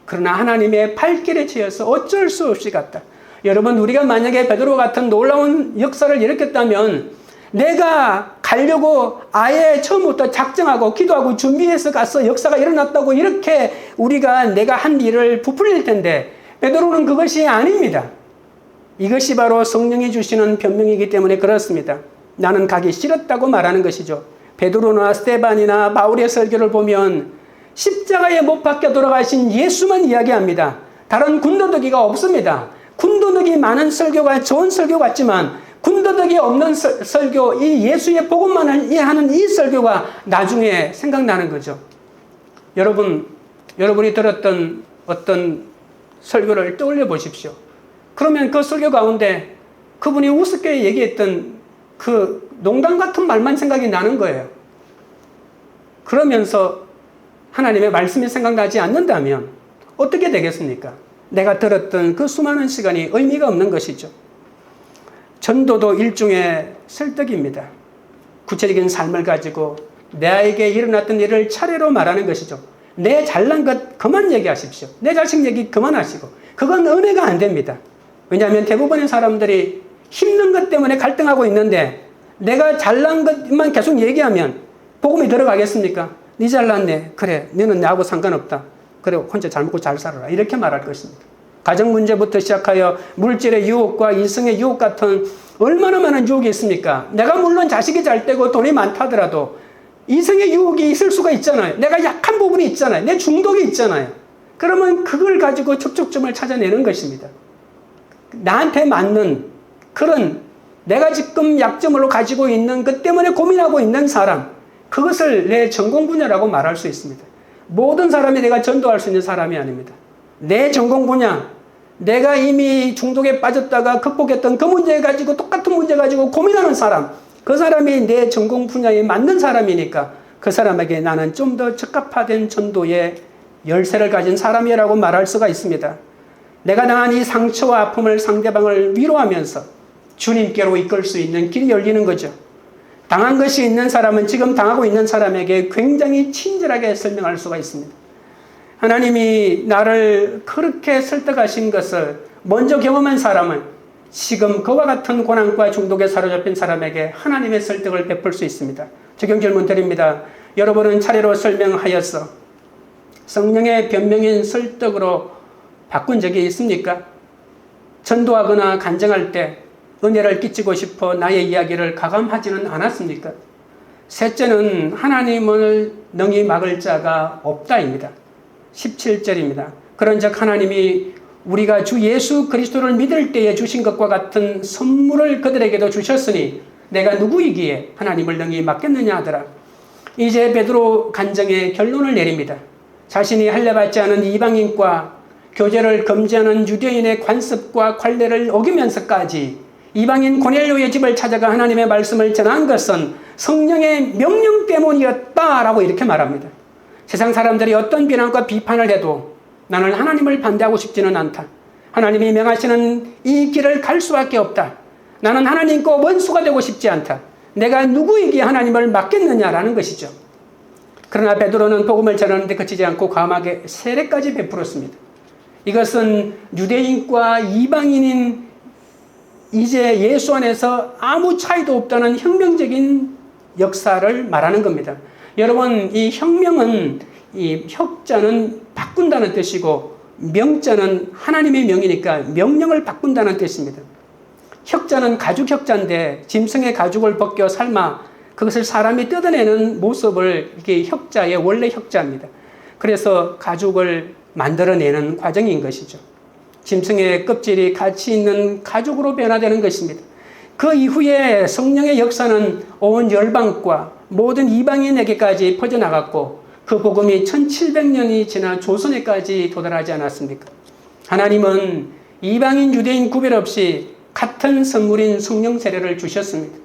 그러나 하나님의 발길에 치여서 어쩔 수 없이 갔다. 여러분, 우리가 만약에 베드로 같은 놀라운 역사를 일으켰다면 내가 가려고 아예 처음부터 작정하고 기도하고 준비해서 가서 역사가 일어났다고 이렇게 내가 한 일을 부풀릴 텐데 베드로는 그것이 아닙니다. 이것이 바로 성령이 주시는 변명이기 때문에 그렇습니다. 나는 가기 싫었다고 말하는 것이죠. 베드로나 스데반이나 바울의 설교를 보면 십자가에 못 박혀 돌아가신 예수만 이야기합니다. 다른 군더더기가 없습니다. 군더더기 많은 설교가 좋은 설교 같지만 군더더기 없는 설교, 이 예수의 복음만을 이해하는 이 설교가 나중에 생각나는 거죠. 여러분이 들었던 어떤 설교를 떠올려 보십시오. 그러면 그 설교 가운데 그분이 우습게 얘기했던 그 농담 같은 말만 생각이 나는 거예요. 그러면서 하나님의 말씀이 생각나지 않는다면 어떻게 되겠습니까? 내가 들었던 그 수많은 시간이 의미가 없는 것이죠. 전도도 일종의 설득입니다. 구체적인 삶을 가지고 나에게 일어났던 일을 차례로 말하는 것이죠. 내 잘난 것 그만 얘기하십시오. 내 자식 얘기 그만하시고. 그건 은혜가 안 됩니다. 왜냐하면 대부분의 사람들이 힘든 것 때문에 갈등하고 있는데 내가 잘난 것만 계속 얘기하면 복음이 들어가겠습니까? 네 잘났네. 그래, 너는 나하고 상관없다. 그래, 혼자 잘 먹고 잘 살아라. 이렇게 말할 것입니다. 가정 문제부터 시작하여 물질의 유혹과 이성의 유혹 같은 얼마나 많은 유혹이 있습니까? 내가 물론 자식이 잘 되고 돈이 많다더라도 이성의 유혹이 있을 수가 있잖아요. 내가 약한 부분이 있잖아요. 내 중독이 있잖아요. 그러면 그걸 가지고 접촉점을 찾아내는 것입니다. 나한테 맞는 그런 내가 지금 약점으로 가지고 있는 것 때문에 고민하고 있는 사람, 그것을 내 전공 분야라고 말할 수 있습니다. 모든 사람이 내가 전도할 수 있는 사람이 아닙니다. 내 전공 분야, 내가 이미 중독에 빠졌다가 극복했던 그 문제 가지고 똑같은 문제 가지고 고민하는 사람, 그 사람이 내 전공 분야에 맞는 사람이니까 그 사람에게 나는 좀 더 적합화된 전도의 열쇠를 가진 사람이라고 말할 수가 있습니다. 내가 당한 이 상처와 아픔을 상대방을 위로하면서 주님께로 이끌 수 있는 길이 열리는 거죠. 당한 것이 있는 사람은 지금 당하고 있는 사람에게 굉장히 친절하게 설명할 수가 있습니다. 하나님이 나를 그렇게 설득하신 것을 먼저 경험한 사람은 지금 그와 같은 고난과 중독에 사로잡힌 사람에게 하나님의 설득을 베풀 수 있습니다. 적용 질문 드립니다. 여러분은 차례로 설명하여서 성령의 변명인 설득으로 바꾼 적이 있습니까? 전도하거나 간증할 때 은혜를 끼치고 싶어 나의 이야기를 가감하지는 않았습니까? 셋째는 하나님을 능히 막을 자가 없다입니다. 17절입니다. 그런즉 하나님이 우리가 주 예수 그리스도를 믿을 때에 주신 것과 같은 선물을 그들에게도 주셨으니 내가 누구이기에 하나님을 능히 막겠느냐 하더라. 이제 베드로 간증의 결론을 내립니다. 자신이 할례받지 않은 이방인과 교제를 금지하는 유대인의 관습과 관례를 어기면서까지 이방인 고넬료의 집을 찾아가 하나님의 말씀을 전한 것은 성령의 명령 때문이었다라고 이렇게 말합니다. 세상 사람들이 어떤 비난과 비판을 해도 나는 하나님을 반대하고 싶지는 않다. 하나님이 명하시는 이 길을 갈 수밖에 없다. 나는 하나님과 원수가 되고 싶지 않다. 내가 누구에게 하나님을 맡겠느냐라는 것이죠. 그러나 베드로는 복음을 전하는데 그치지 않고 과감하게 세례까지 베풀었습니다. 이것은 유대인과 이방인인 이제 예수 안에서 아무 차이도 없다는 혁명적인 역사를 말하는 겁니다. 여러분, 이 혁명은 이 혁자는 바꾼다는 뜻이고 명자는 하나님의 명이니까 명령을 바꾼다는 뜻입니다. 혁자는 가죽 혁자인데 짐승의 가죽을 벗겨 삶아 그것을 사람이 뜯어내는 모습을 이게 혁자의 원래 혁자입니다. 그래서 가죽을 만들어내는 과정인 것이죠. 짐승의 껍질이 가치 있는 가죽으로 변화되는 것입니다. 그 이후에 성령의 역사는 온 열방과 모든 이방인에게까지 퍼져나갔고 그 복음이 1700년이 지나 조선에까지 도달하지 않았습니까? 하나님은 이방인 유대인 구별 없이 같은 선물인 성령 세례를 주셨습니다.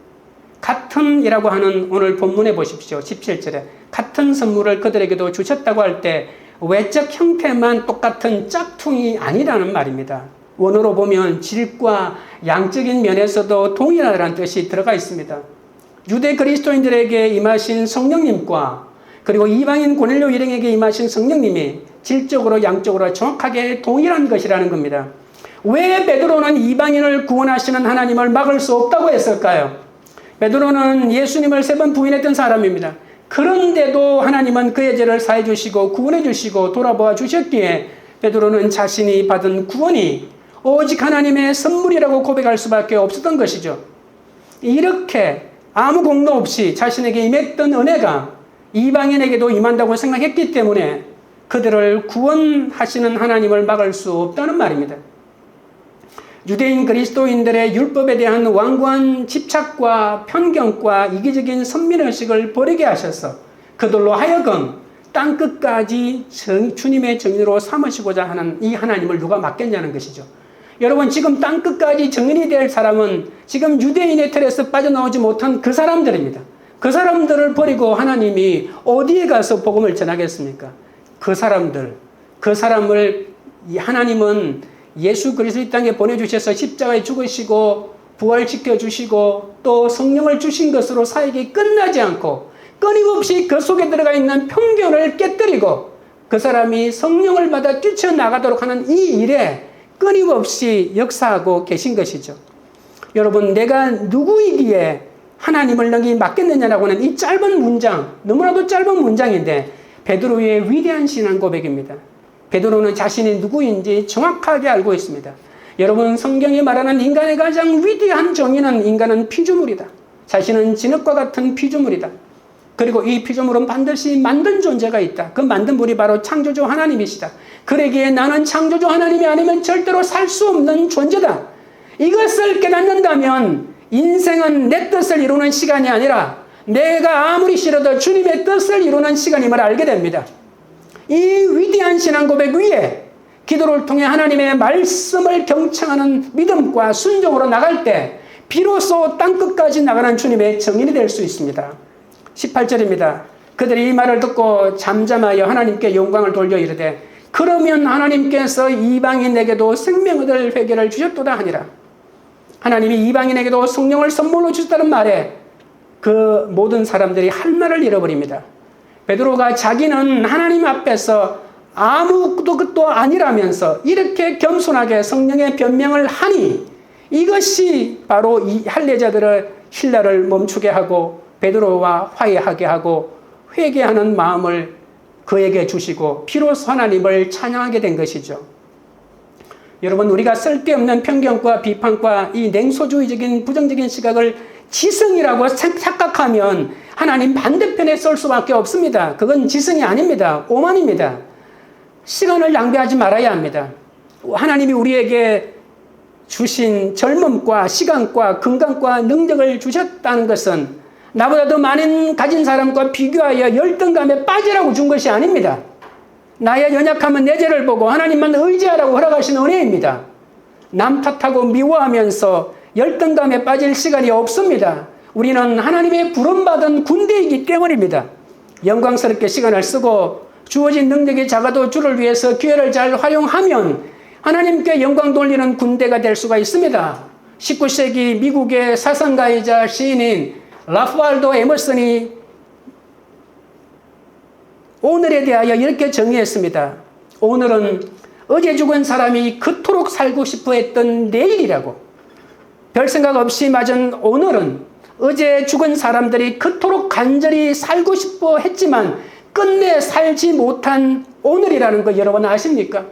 같은이라고 하는 오늘 본문에 보십시오. 17절에 같은 선물을 그들에게도 주셨다고 할 때 외적 형태만 똑같은 짝퉁이 아니라는 말입니다. 원어로 보면 질과 양적인 면에서도 동일하다는 뜻이 들어가 있습니다. 유대 그리스도인들에게 임하신 성령님과 그리고 이방인 고넬료 일행에게 임하신 성령님이 질적으로 양적으로 정확하게 동일한 것이라는 겁니다. 왜 베드로는 이방인을 구원하시는 하나님을 막을 수 없다고 했을까요? 베드로는 예수님을 3번 부인했던 사람입니다. 그런데도 하나님은 그의 죄를 사해 주시고 구원해 주시고 돌아보아 주셨기에 베드로는 자신이 받은 구원이 오직 하나님의 선물이라고 고백할 수밖에 없었던 것이죠. 이렇게 아무 공로 없이 자신에게 임했던 은혜가 이방인에게도 임한다고 생각했기 때문에 그들을 구원하시는 하나님을 막을 수 없다는 말입니다. 유대인 그리스도인들의 율법에 대한 완고한 집착과 편견과 이기적인 선민의식을 버리게 하셔서 그들로 하여금 땅끝까지 주님의 정인으로 삼으시고자 하는 이 하나님을 누가 막겠냐는 것이죠. 여러분, 지금 땅끝까지 정인이 될 사람은 지금 유대인의 틀에서 빠져나오지 못한 그 사람들입니다. 그 사람들을 버리고 하나님이 어디에 가서 복음을 전하겠습니까? 그 사람을 하나님은 예수 그리스도 이 땅에 보내주셔서 십자가에 죽으시고 부활시켜 주시고 또 성령을 주신 것으로 사역이 끝나지 않고 끊임없이 그 속에 들어가 있는 편견을 깨뜨리고 그 사람이 성령을 받아 뛰쳐나가도록 하는 이 일에 끊임없이 역사하고 계신 것이죠. 여러분, 내가 누구이기에 하나님을 너희 맡겠느냐라고 하는 이 짧은 문장, 너무나도 짧은 문장인데 베드로의 위대한 신앙 고백입니다. 베드로는 자신이 누구인지 정확하게 알고 있습니다. 여러분, 성경이 말하는 인간의 가장 위대한 정의는 인간은 피조물이다. 자신은 진흙과 같은 피조물이다. 그리고 이 피조물은 반드시 만든 존재가 있다. 그 만든 분이 바로 창조주 하나님이시다. 그러기에 나는 창조주 하나님이 아니면 절대로 살 수 없는 존재다. 이것을 깨닫는다면 인생은 내 뜻을 이루는 시간이 아니라 내가 아무리 싫어도 주님의 뜻을 이루는 시간임을 알게 됩니다. 이 위대한 신앙 고백 위에 기도를 통해 하나님의 말씀을 경청하는 믿음과 순종으로 나갈 때 비로소 땅끝까지 나가는 주님의 정인이 될 수 있습니다. 18절입니다. 그들이 이 말을 듣고 잠잠하여 하나님께 영광을 돌려 이르되 그러면 하나님께서 이방인에게도 생명 얻을 회개를 주셨도다 하니라. 하나님이 이방인에게도 성령을 선물로 주셨다는 말에 그 모든 사람들이 할 말을 잃어버립니다. 베드로가 자기는 하나님 앞에서 아무것도 아니라면서 이렇게 겸손하게 성령의 변명을 하니 이것이 바로 이 할례자들의 신라를 멈추게 하고 베드로와 화해하게 하고 회개하는 마음을 그에게 주시고 비로소 하나님을 찬양하게 된 것이죠. 여러분, 우리가 쓸데없는 편견과 비판과 이 냉소주의적인 부정적인 시각을 지성이라고 착각하면 하나님 반대편에 쏠 수밖에 없습니다. 그건 지성이 아닙니다. 오만입니다. 시간을 낭비하지 말아야 합니다. 하나님이 우리에게 주신 젊음과 시간과 건강과 능력을 주셨다는 것은 나보다 더 많은 가진 사람과 비교하여 열등감에 빠지라고 준 것이 아닙니다. 나의 연약함은 내 죄를 보고 하나님만 의지하라고 허락하신 은혜입니다. 남 탓하고 미워하면서 열등감에 빠질 시간이 없습니다. 우리는 하나님의 부름받은 군대이기 때문입니다. 영광스럽게 시간을 쓰고 주어진 능력이 작아도 주를 위해서 기회를 잘 활용하면 하나님께 영광 돌리는 군대가 될 수가 있습니다. 19세기 미국의 사상가이자 시인인 라프알도 에머슨이 오늘에 대하여 이렇게 정의했습니다. 오늘은 어제 죽은 사람이 그토록 살고 싶어 했던 내일이라고. 별 생각 없이 맞은 오늘은 어제 죽은 사람들이 그토록 간절히 살고 싶어 했지만 끝내 살지 못한 오늘이라는 거 여러분 아십니까?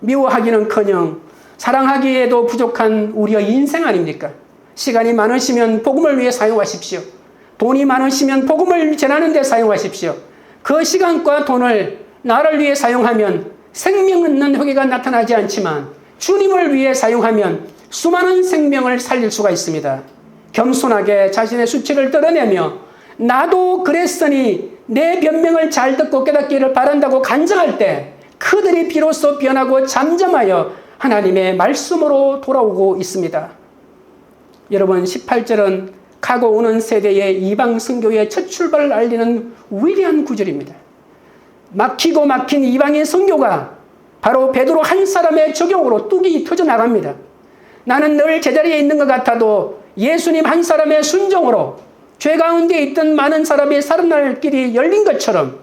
미워하기는커녕 사랑하기에도 부족한 우리의 인생 아닙니까? 시간이 많으시면 복음을 위해 사용하십시오. 돈이 많으시면 복음을 전하는 데 사용하십시오. 그 시간과 돈을 나를 위해 사용하면 생명 얻는 회개가 나타나지 않지만 주님을 위해 사용하면 수많은 생명을 살릴 수가 있습니다. 겸손하게 자신의 수치를 드러내며 나도 그랬으니 내 변명을 잘 듣고 깨닫기를 바란다고 간증할 때 그들이 비로소 변하고 잠잠하여 하나님의 말씀으로 돌아오고 있습니다. 여러분, 18절은 가고 오는 세대의 이방 선교의 첫 출발을 알리는 위대한 구절입니다. 막히고 막힌 이방인 선교가 바로 베드로 한 사람의 적용으로 뚝이 터져나갑니다. 나는 늘 제자리에 있는 것 같아도 예수님 한 사람의 순종으로 죄 가운데 있던 많은 사람의 살아날 길이 열린 것처럼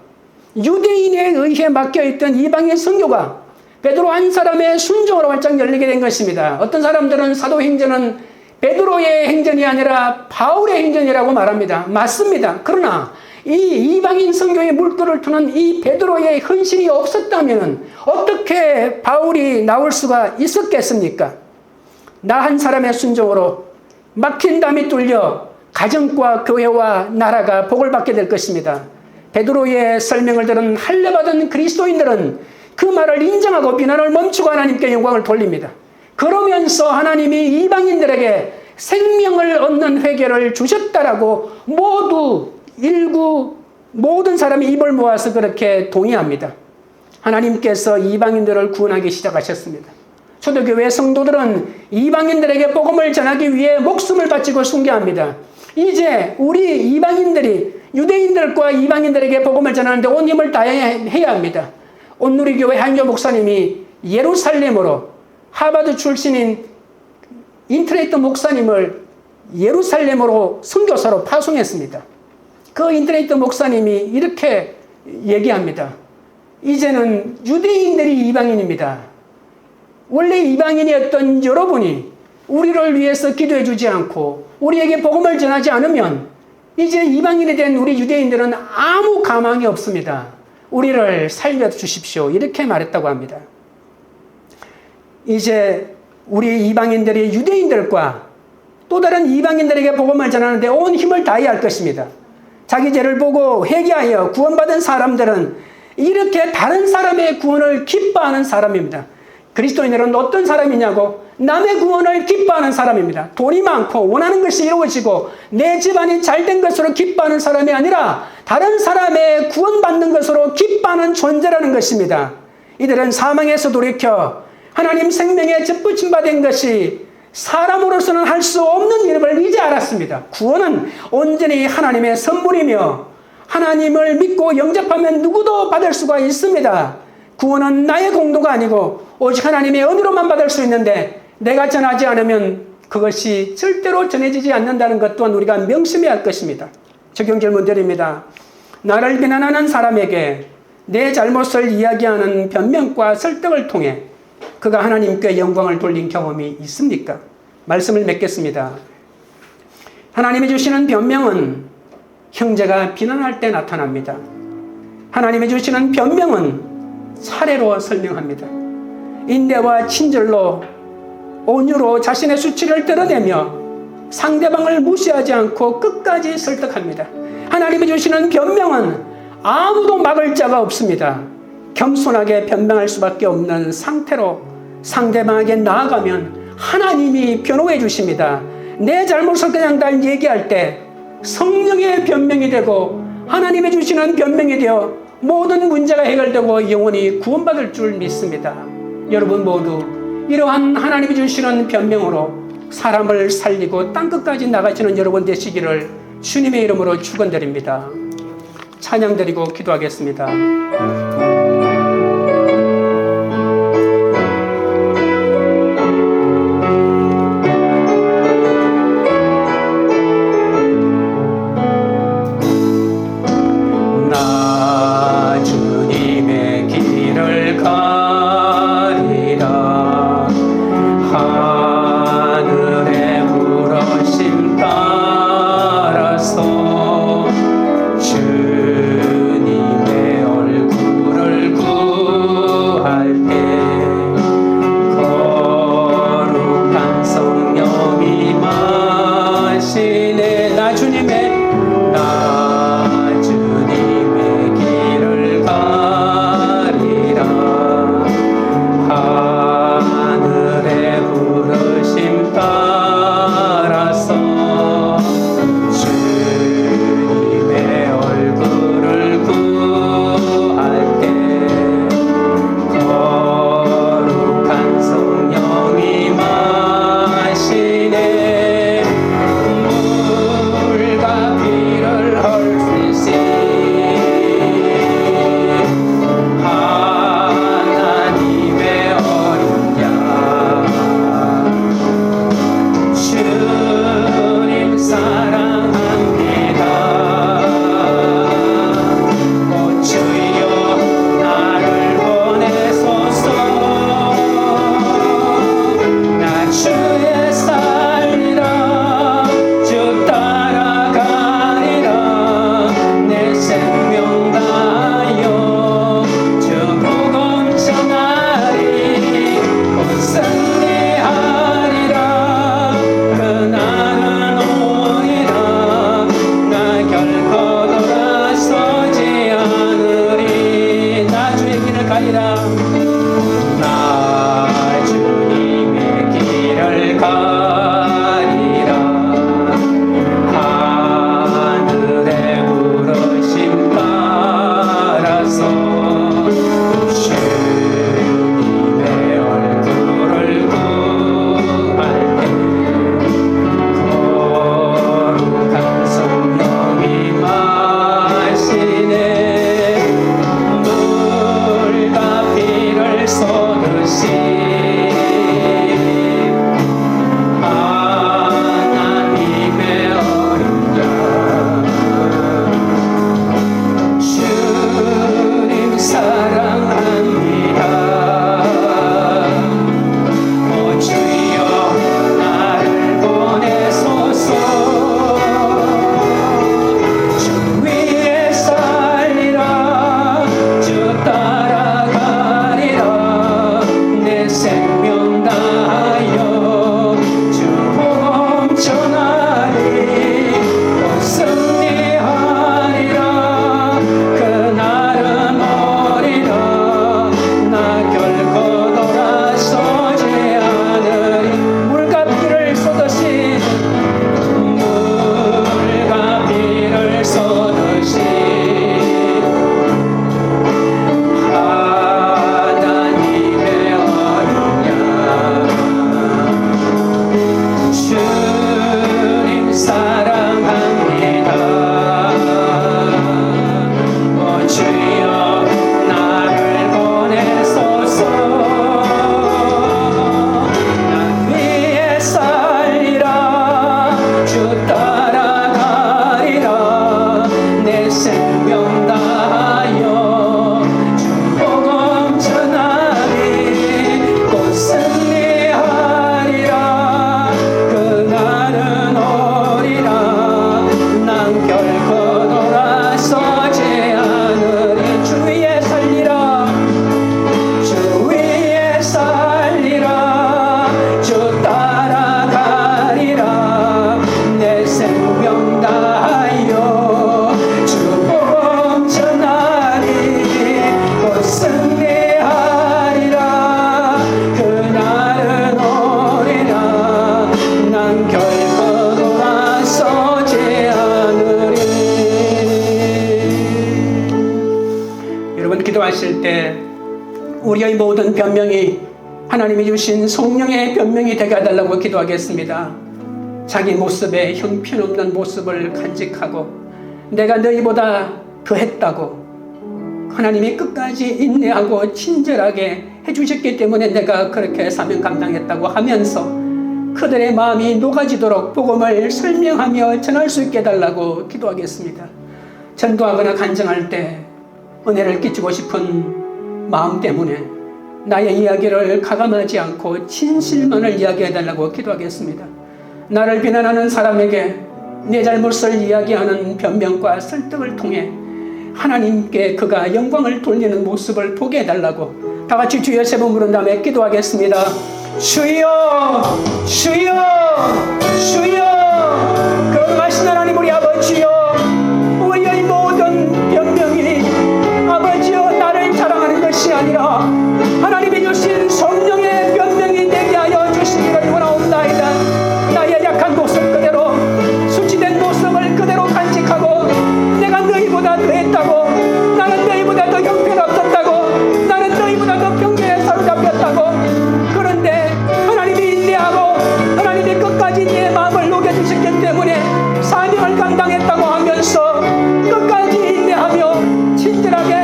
유대인에 의해 막혀있던 이방인 선교가 베드로 한 사람의 순종으로 활짝 열리게 된 것입니다. 어떤 사람들은 사도행전은 베드로의 행전이 아니라 바울의 행전이라고 말합니다. 맞습니다. 그러나 이 이방인 선교의 물꼬를 트는 이 베드로의 헌신이 없었다면 어떻게 바울이 나올 수가 있었겠습니까? 나 한 사람의 순종으로 막힌 담이 뚫려 가정과 교회와 나라가 복을 받게 될 것입니다. 베드로의 설명을 들은 할례받은 그리스도인들은 그 말을 인정하고 비난을 멈추고 하나님께 영광을 돌립니다. 그러면서 하나님이 이방인들에게 생명을 얻는 회개를 주셨다라고 모든 사람이 입을 모아서 그렇게 동의합니다. 하나님께서 이방인들을 구원하기 시작하셨습니다. 초대교회 성도들은 이방인들에게 복음을 전하기 위해 목숨을 바치고 순교합니다. 이제 우리 이방인들이 유대인들과 이방인들에게 복음을 전하는데 온 힘을 다해야 합니다. 온누리교회 한교 목사님이 예루살렘으로 하버드 출신인 인트레이트 목사님을 예루살렘으로 선교사로 파송했습니다. 그 인트레이트 목사님이 이렇게 얘기합니다. 이제는 유대인들이 이방인입니다. 원래 이방인이었던 여러분이 우리를 위해서 기도해 주지 않고 우리에게 복음을 전하지 않으면 이제 이방인이 된 우리 유대인들은 아무 가망이 없습니다. 우리를 살려주십시오. 이렇게 말했다고 합니다. 이제 우리 이방인들이 유대인들과 또 다른 이방인들에게 복음을 전하는데 온 힘을 다해야 할 것입니다. 자기 죄를 보고 회개하여 구원받은 사람들은 이렇게 다른 사람의 구원을 기뻐하는 사람입니다. 그리스도인들은 어떤 사람이냐고? 남의 구원을 기뻐하는 사람입니다. 돈이 많고 원하는 것이 이루어지고 내 집안이 잘된 것으로 기뻐하는 사람이 아니라 다른 사람의 구원받는 것으로 기뻐하는 존재라는 것입니다. 이들은 사망에서 돌이켜 하나님 생명에 접붙임 받은 것이 사람으로서는 할 수 없는 일을 이제 알았습니다. 구원은 온전히 하나님의 선물이며 하나님을 믿고 영접하면 누구도 받을 수가 있습니다. 구원은 나의 공로가 아니고 오직 하나님의 은혜로만 받을 수 있는데 내가 전하지 않으면 그것이 절대로 전해지지 않는다는 것 또한 우리가 명심해야 할 것입니다. 적용 질문 드립니다. 나를 비난하는 사람에게 내 잘못을 이야기하는 변명과 설득을 통해 그가 하나님께 영광을 돌린 경험이 있습니까? 말씀을 맺겠습니다. 하나님이 주시는 변명은 형제가 비난할 때 나타납니다. 하나님이 주시는 변명은 사례로 설명합니다. 인내와 친절로 온유로 자신의 수치를 드러내며 상대방을 무시하지 않고 끝까지 설득합니다. 하나님이 주시는 변명은 아무도 막을 자가 없습니다. 겸손하게 변명할 수밖에 없는 상태로 상대방에게 나아가면 하나님이 변호해 주십니다. 내 잘못을 그냥 날 얘기할 때 성령의 변명이 되고 하나님이 주시는 변명이 되어 모든 문제가 해결되고 영원히 구원받을 줄 믿습니다. 여러분 모두 이러한 하나님이 주시는 변명으로 사람을 살리고 땅끝까지 나가시는 여러분 되시기를 주님의 이름으로 축원드립니다. 찬양드리고 기도하겠습니다. 주님의 얼굴을 여러분 기도하실 때 우리의 모든 변명이 하나님이 주신 성령의 변명이 되게 해달라고 기도하겠습니다. 자기 모습의 형편없는 모습을 간직하고 내가 너희보다 더했다고, 하나님이 끝까지 인내하고 친절하게 해주셨기 때문에 내가 그렇게 사명 감당했다고 하면서 그들의 마음이 녹아지도록 복음을 설명하며 전할 수 있게 해달라고 기도하겠습니다. 전도하거나 간증할 때 은혜를 끼치고 싶은 마음 때문에 나의 이야기를 가감하지 않고 진실만을 이야기해달라고 기도하겠습니다. 나를 비난하는 사람에게 내 잘못을 이야기하는 변명과 설득을 통해 하나님께 그가 영광을 돌리는 모습을 보게 해달라고 다 같이 주여 세 번 부른 다음에 기도하겠습니다. 주여 주여 주여. 거룩하신 하나님 우리 아버지여, 우리의 모든 변명이 아버지여 나를 자랑하는 것이 아니라 하나님이 주신 성령의 변명이 되게 하여 주시기를 원하옵나이다. 나의 약한 모습 그대로, 수치된 모습을 그대로 간직하고 내가 너희보다 더했다고, 나는 너희보다 더 형편없었다고, 나는 너희보다 더 병들에 사로잡혔다고, 그런데 하나님이 인내하고 하나님이 끝까지 내 마음을 녹여주셨기 때문에 사명을 감당했다고 하면서 끝까지 인내하며 친절하게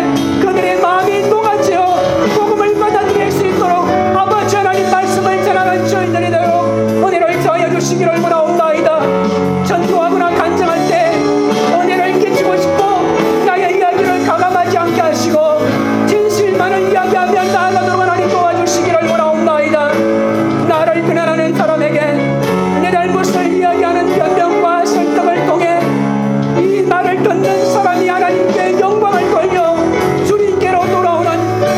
그들의 마음이 녹아져 복음을 받아들일 수 있도록 아버지 하나님 말씀을 전하는 저희들이 되도록 은혜를 더하여 주시기를 원하옵나이다. 전도하거나 간증할 때 은혜를 끼치고 싶고 나의 이야기를 가감하지 않게 하시고 진실만을 이야기하며 나아가도록 하나님 도와주시기를 원하옵나이다. 나를 비난하는 사람에게 내 잘못을 이야기하는 변명과 설득을 통해 이 말을 듣는 사람이 하나님께 영광을 돌려 주님께로 돌아오는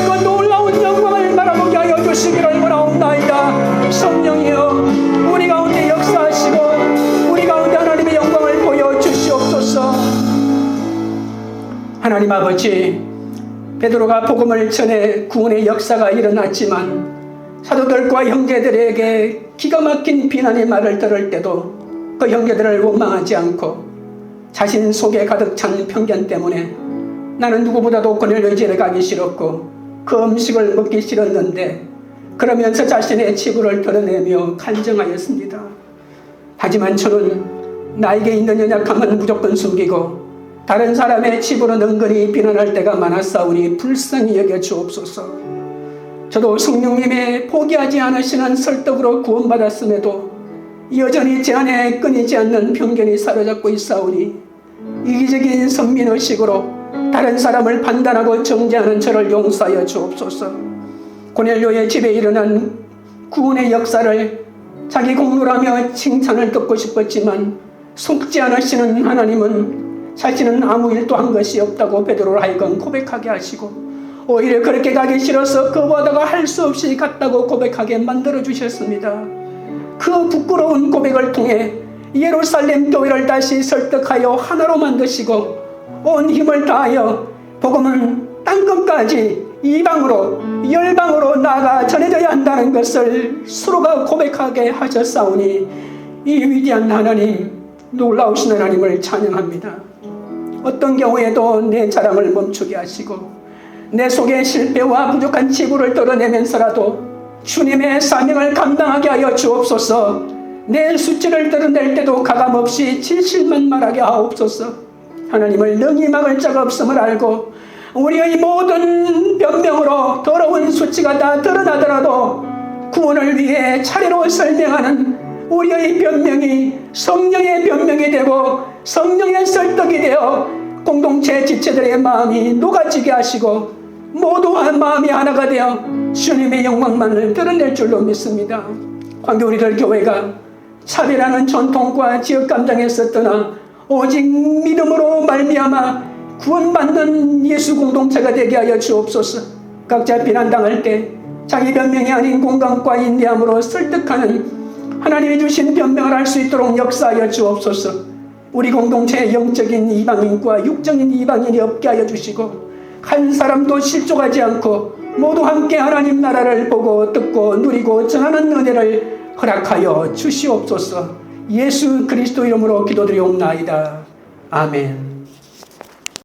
그 놀라운 영광을 바라보게 하여 주시기를 원하옵나이다. 성령이여 우리 가운데 역사하시고 우리 가운데 하나님의 영광을 보여주시옵소서. 하나님 아버지, 베드로가 복음을 전해 구원의 역사가 일어났지만 사도들과 형제들에게 기가 막힌 비난의 말을 들을 때도 그 형제들을 원망하지 않고 자신 속에 가득 찬 편견 때문에 나는 누구보다도 고넬료의 가기 싫었고 그 음식을 먹기 싫었는데 그러면서 자신의 치부를 드러내며 간증하였습니다. 하지만 저는 나에게 있는 연약함은 무조건 숨기고 다른 사람의 치부로 은근히 비난할 때가 많았사오니 불쌍히 여겨 주옵소서. 저도 성령님의 포기하지 않으시는 설득으로 구원받았음에도 여전히 제 안에 끊이지 않는 편견이 사로잡고 있사오니 이기적인 선민의식으로 다른 사람을 판단하고 정죄하는 저를 용서하여 주옵소서. 고넬료의 집에 일어난 구원의 역사를 자기 공로라며 칭찬을 듣고 싶었지만 속지 않으시는 하나님은 자신은 아무 일도 한 것이 없다고 베드로를 하여금 고백하게 하시고 오히려 그렇게 가기 싫어서 거부하다가 할 수 없이 갔다고 고백하게 만들어 주셨습니다. 그 부끄러운 고백을 통해 예루살렘 교회를 다시 설득하여 하나로 만드시고 온 힘을 다하여 복음은 땅끝까지 이방으로 열방으로 나아가 전해져야 한다는 것을 서로가 고백하게 하셨사오니 이 위대한 하나님, 놀라우신 하나님을 찬양합니다. 어떤 경우에도 내 자랑을 멈추게 하시고 내 속에 실패와 부족한 치부를 드러내면서라도 주님의 사명을 감당하게 하여 주옵소서. 내 수치를 드러낼 때도 가감없이 진실만 말하게 하옵소서. 하나님을 능히 막을 자가 없음을 알고 우리의 모든 변명으로 더러운 수치가 다 드러나더라도 구원을 위해 차례로 설명하는 우리의 변명이 성령의 변명이 되고 성령의 설득이 되어 공동체 지체들의 마음이 녹아지게 하시고 모두 한 마음이 하나가 되어 주님의 영광만을 드러낼 줄로 믿습니다. 관계 우리들 교회가 차별하는 전통과 지역 감정에서 떠나 오직 믿음으로 말미암아 구원받는 예수 공동체가 되게 하여 주옵소서. 각자 비난당할 때 자기 변명이 아닌 공감과 인내함으로 설득하는 하나님이 주신 변명을 할 수 있도록 역사하여 주옵소서. 우리 공동체의 영적인 이방인과 육적인 이방인이 없게 하여 주시고 한 사람도 실족하지 않고 모두 함께 하나님 나라를 보고 듣고 누리고 전하는 은혜를 허락하여 주시옵소서. 예수 그리스도 이름으로 기도드리옵나이다. 아멘.